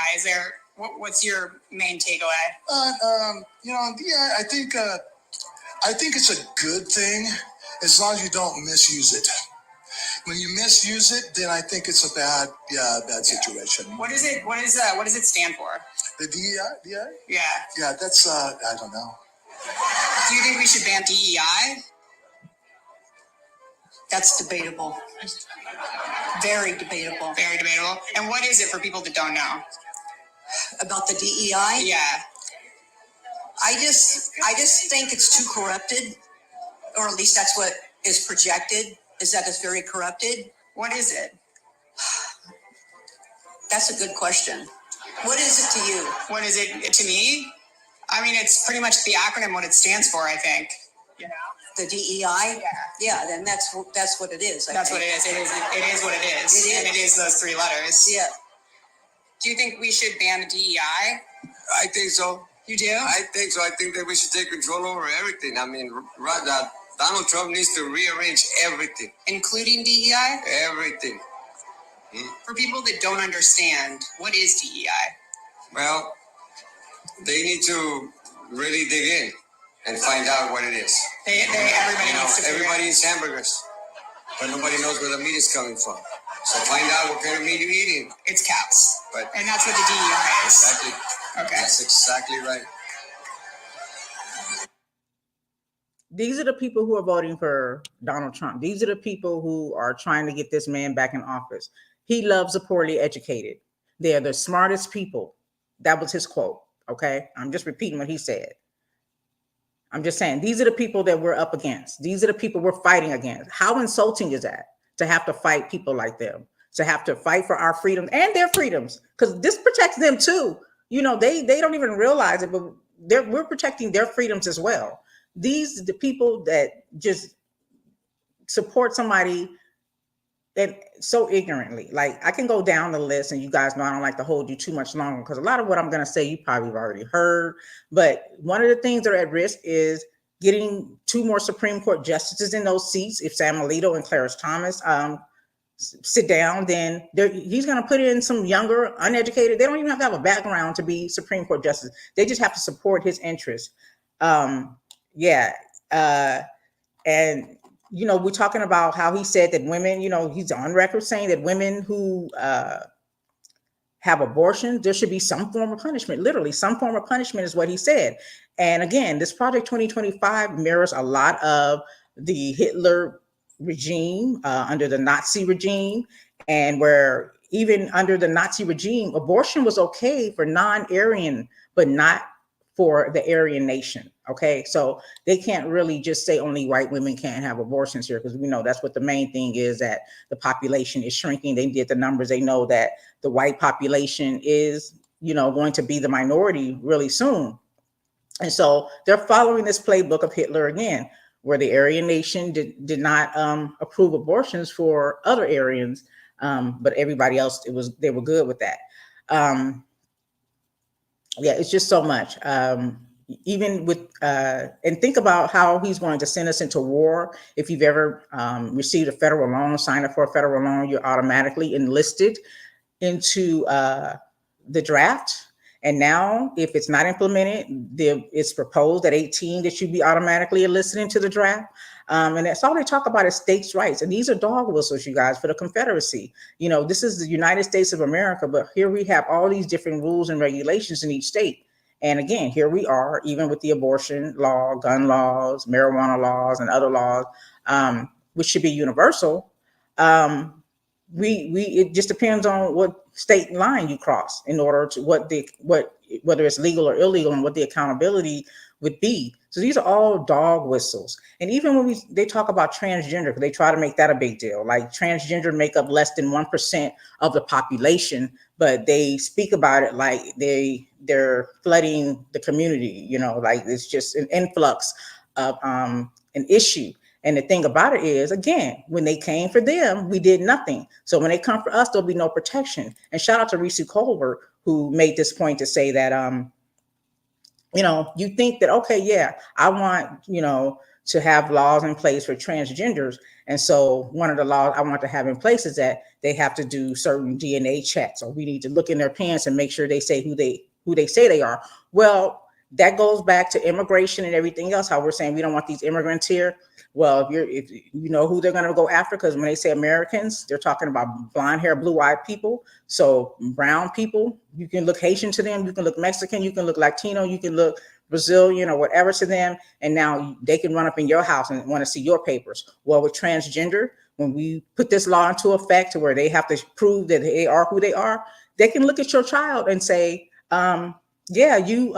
What's your main takeaway? DEI, I think it's a good thing as long as you don't misuse it. When you misuse it, then I think it's a bad situation. What is it? What does it stand for? The DEI? Yeah. Yeah, that's I don't know. Do you think we should ban DEI? That's debatable. Very debatable. Very debatable. And what is it for people that don't know? About the DEI? Yeah. I just think it's too corrupted, or at least that's what is projected, is that it's very corrupted. What is it? That's a good question. What is it to you? What is it to me? I mean, it's pretty much the acronym what it stands for, I think. The DEI? Yeah, then that's what it is. That's what it is. It is what it is. It is. And it is those three letters. Yeah. Do you think we should ban the DEI? I think so. You do? I think so. I think that we should take control over everything. I mean, Donald Trump needs to rearrange everything. Including DEI? Everything. For people that don't understand, what is DEI? Well, they need to really dig in and find out what it is. Everybody needs to figure everybody eats hamburgers, but nobody knows where the meat is coming from. So find out what kind of meat you're eating. It's cows. But and that's what the DEI is. Exactly. Okay. That's exactly right. These are the people who are voting for Donald Trump. These are the people who are trying to get this man back in office. He loves the poorly educated. They're the smartest people. That was his quote. Okay. I'm just repeating what he said. I'm just saying, these are the people that we're up against. These are the people we're fighting against. How insulting is that to have to fight people like them, to have to fight for our freedoms and their freedoms? Because this protects them too. They don't even realize it, but we're protecting their freedoms as well. These are the people that just support somebody that so ignorantly. Like, I can go down the list, and you guys know I don't like to hold you too much longer because a lot of what I'm going to say you probably have already heard. But one of the things that are at risk is getting 2 more Supreme Court justices in those seats. If Sam Alito and Clarence Thomas sit down, then he's going to put in some younger, uneducated. They don't even have to have a background to be Supreme Court justice. They just have to support his interests. And we're talking about how he said that women, he's on record saying that women who have abortions, there should be some form of punishment. Literally, some form of punishment is what he said. And again, this Project 2025 mirrors a lot of the Hitler regime under the Nazi regime, and where even under the Nazi regime, abortion was okay for non-Aryan, but not for the Aryan nation. Okay, so they can't really just say only white women can't have abortions here, because we know that's what the main thing is, that the population is shrinking. They did the numbers. They know that the white population is, going to be the minority really soon. And so they're following this playbook of Hitler again, where the Aryan nation did not approve abortions for other Aryans, but everybody else, they were good with that. Um, yeah, it's just so much. Even with and think about how he's going to send us into war. If you've ever received a federal loan, signed up for a federal loan, you're automatically enlisted into the draft. And now, if it's not implemented, it's proposed at 18 that you be automatically enlisted into the draft. And that's all they talk about is states' rights. And these are dog whistles, you guys, for the Confederacy. You know, this is the United States of America, but here we have all these different rules and regulations in each state. And again, here we are, even with the abortion law, gun laws, marijuana laws, and other laws, which should be universal. We it just depends on what state line you cross in order to whether it's legal or illegal and what the accountability would be. So these are all dog whistles. And even when they talk about transgender, they try to make that a big deal. Like transgender make up less than 1% of the population, but they speak about it like they're flooding the community. You know, like it's just an influx of an issue. And the thing about it is, again, when they came for them, we did nothing. So when they come for us, there'll be no protection. And shout out to Reese Colbert, who made this point to say that, you know, you think that, okay, yeah, I want, you know, to have laws in place for transgenders. And so one of the laws I want to have in place is that they have to do certain DNA checks, or we need to look in their pants and make sure they say who they say they are. Well, that goes back to immigration and everything else, how we're saying we don't want these immigrants here. Well, if you know who they're going to go after, because when they say Americans, they're talking about blonde hair, blue eyed people. So brown people, you can look Haitian to them, you can look Mexican, you can look Latino, you can look Brazilian or whatever to them. And now they can run up in your house and want to see your papers. Well, with transgender, when we put this law into effect to where they have to prove that they are who they are, they can look at your child and say, yeah, you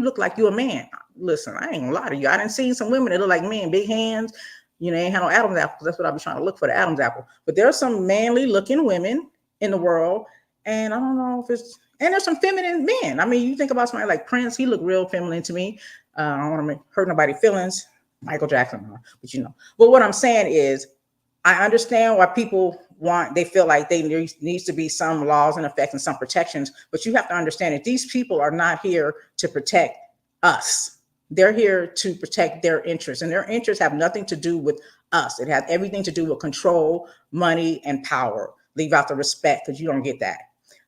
look like you're a man. Listen, I ain't gonna lie to you. I done seen some women that look like men, big hands. You know, ain't had no Adam's apple. That's what I be trying to look for, the Adam's apple. But there are some manly looking women in the world, and I don't know if it's. And there's some feminine men. I mean, you think about somebody like Prince. He looked real feminine to me. I don't want to hurt nobody's feelings. Michael Jackson, but you know. But what I'm saying is, I understand why people they feel like they needs to be some laws in effect and some protections, but you have to understand that these people are not here to protect us. They're here to protect their interests, and their interests have nothing to do with us. It has everything to do with control, money, and power. Leave out the respect, because you don't get that.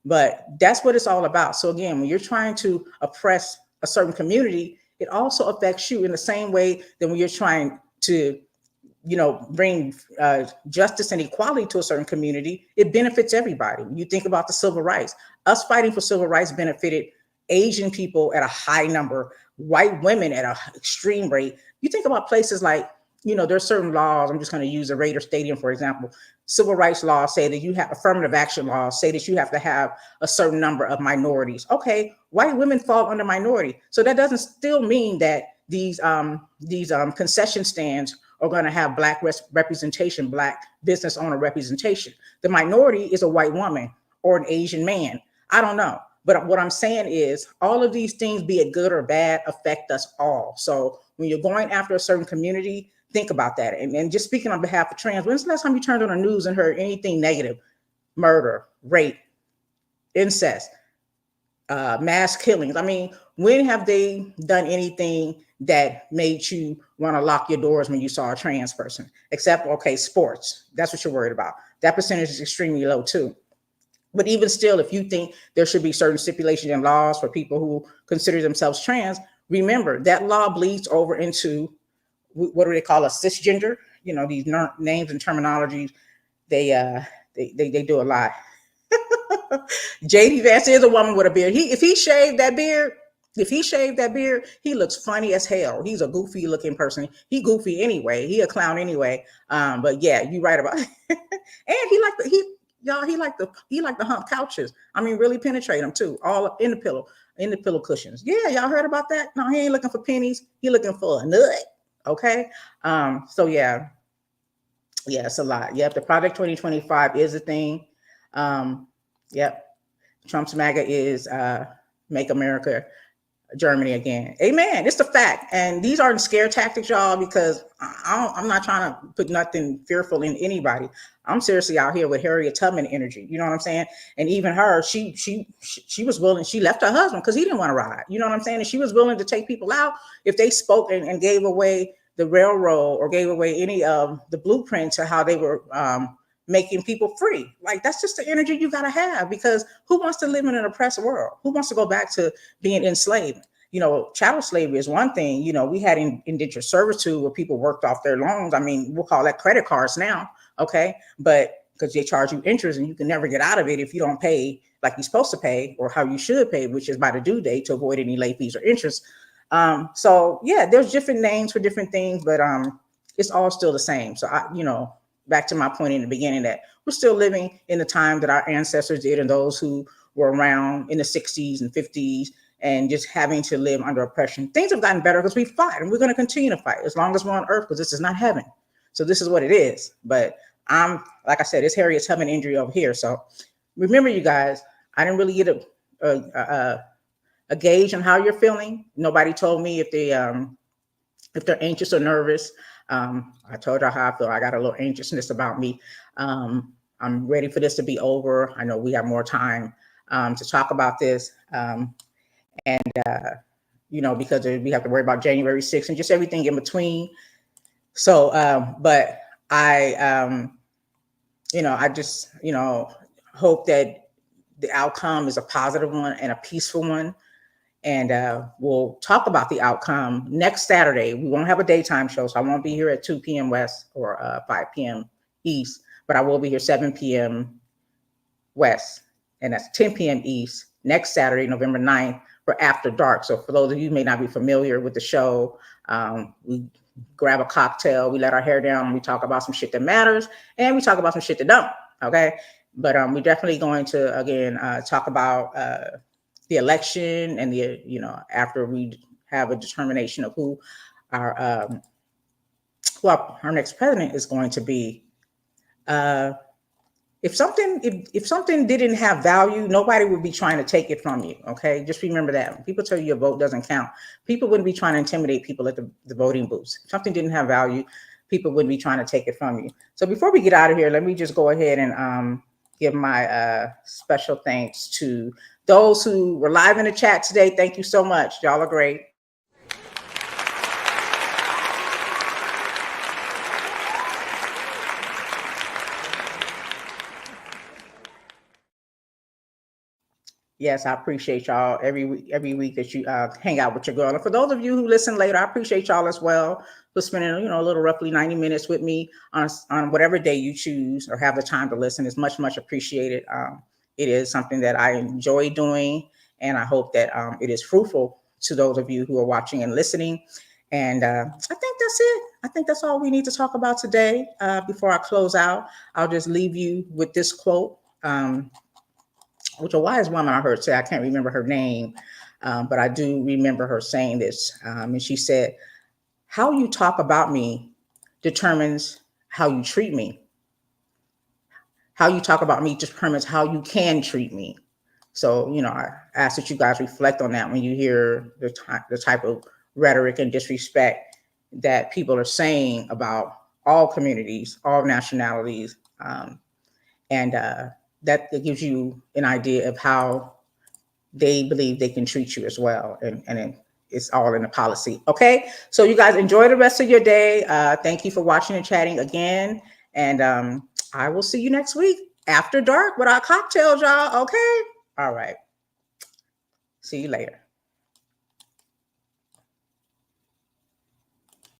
But that's what it's all about. So again, when you're trying to oppress a certain community, it also affects you in the same way that when you're trying to, you know, bring justice and equality to a certain community, it benefits everybody. You think about the civil rights. Us fighting for civil rights benefited Asian people at a high number, white women at an extreme rate. You think about places like, you know, there's certain laws. I'm just going to use the Raider Stadium, for example. Civil rights laws say that you have affirmative action laws say that you have to have a certain number of minorities. Okay, white women fall under minority. So that doesn't still mean that these concession stands are going to have black representation, black business owner representation. The minority is a white woman or an Asian man. I don't know. But what I'm saying is all of these things, be it good or bad, affect us all. So when you're going after a certain community, think about that. And just speaking on behalf of trans, when's the last time you turned on the news and heard anything negative? Murder, rape, incest, mass killings. I mean, when have they done anything that made you want to lock your doors when you saw a trans person? Except, okay, sports. That's what you're worried about. That percentage is extremely low too. But even still, if you think there should be certain stipulations and laws for people who consider themselves trans, remember that law bleeds over into, what do they call, a cisgender? You know, these names and terminologies, they do a lot. JD Vance is a woman with a beard. If he shaved that beard, he looks funny as hell. He's a goofy looking person. He goofy anyway. He a clown anyway. But yeah, you right about it. And he like the hump couches. I mean, really penetrate them too, all in the pillow cushions. Yeah, y'all heard about that? No, he ain't looking for pennies. He looking for a nut. Okay. So yeah, it's a lot. Yep, the Project 2025 is a thing. Yep. Trump's MAGA is Make America Germany again. Amen. It's the fact. And these aren't scare tactics, y'all, because I'm not trying to put nothing fearful in anybody. I'm seriously out here with Harriet Tubman energy. You know what I'm saying? And even her, she was willing. She left her husband because he didn't want to ride. You know what I'm saying? And she was willing to take people out if they spoke and gave away the railroad or gave away any of the blueprint to how they were making people free. Like, that's just the energy you got to have, because who wants to live in an oppressed world? Who wants to go back to being enslaved? You know, chattel slavery is one thing. You know, we had indentured servitude where people worked off their loans. I mean, we'll call that credit cards now. Okay. But because they charge you interest and you can never get out of it if you don't pay like you're supposed to pay or how you should pay, which is by the due date, to avoid any late fees or interest. So yeah, there's different names for different things, but it's all still the same. So back to my point in the beginning, that we're still living in the time that our ancestors did, and those who were around in the 60s and 50s, and just having to live under oppression. Things have gotten better because we fought, and we're going to continue to fight as long as we're on earth, because this is not heaven. So this is what it is. But like I said, it's Harriet Tubman injury over here. So remember, you guys, I didn't really get a gauge on how you're feeling. Nobody told me if they're anxious or nervous. I told you how I feel. I got a little anxiousness about me. I'm ready for this to be over. I know we have more time to talk about this. Because we have to worry about January 6th and just everything in between. So, but I just, hope that the outcome is a positive one and a peaceful one. And we'll talk about the outcome next Saturday. We won't have a daytime show, so I won't be here at 2 p.m. West or 5 p.m. East, but I will be here 7 p.m. West, and that's 10 p.m. East next Saturday, November 9th, for After Dark. So for those of you who may not be familiar with the show, we grab a cocktail, we let our hair down, and we talk about some shit that matters, and we talk about some shit that don't, okay? But we're definitely going to, again, talk about the election and after we have a determination of who our next president is going to be. If something didn't have value, nobody would be trying to take it from you. Okay, just remember that. When people tell you your vote doesn't count, people wouldn't be trying to intimidate people at the voting booths. If something didn't have value, people wouldn't be trying to take it from you. So before we get out of here, let me just go ahead and give my special thanks to those who were live in the chat today. Thank you so much. Y'all are great. Yes, I appreciate y'all every week that you hang out with your girl. And for those of you who listen later, I appreciate y'all as well for spending, a little roughly 90 minutes with me on whatever day you choose or have the time to listen. Is much, much appreciated. It is something that I enjoy doing, and I hope that it is fruitful to those of you who are watching and listening. And I think that's it. I think that's all we need to talk about today. Before I close out, I'll just leave you with this quote. Which a wise woman I heard say, I can't remember her name, but I do remember her saying this. And she said, "How you talk about me determines how you treat me. How you talk about me determines how you can treat me." So, I ask that you guys reflect on that when you hear the type of rhetoric and disrespect that people are saying about all communities, all nationalities, and that gives you an idea of how they believe they can treat you as well. And it's all in the policy. Okay. So you guys enjoy the rest of your day. Thank you for watching and chatting again. And I will see you next week after dark with our cocktails, y'all. Okay. All right. See you later.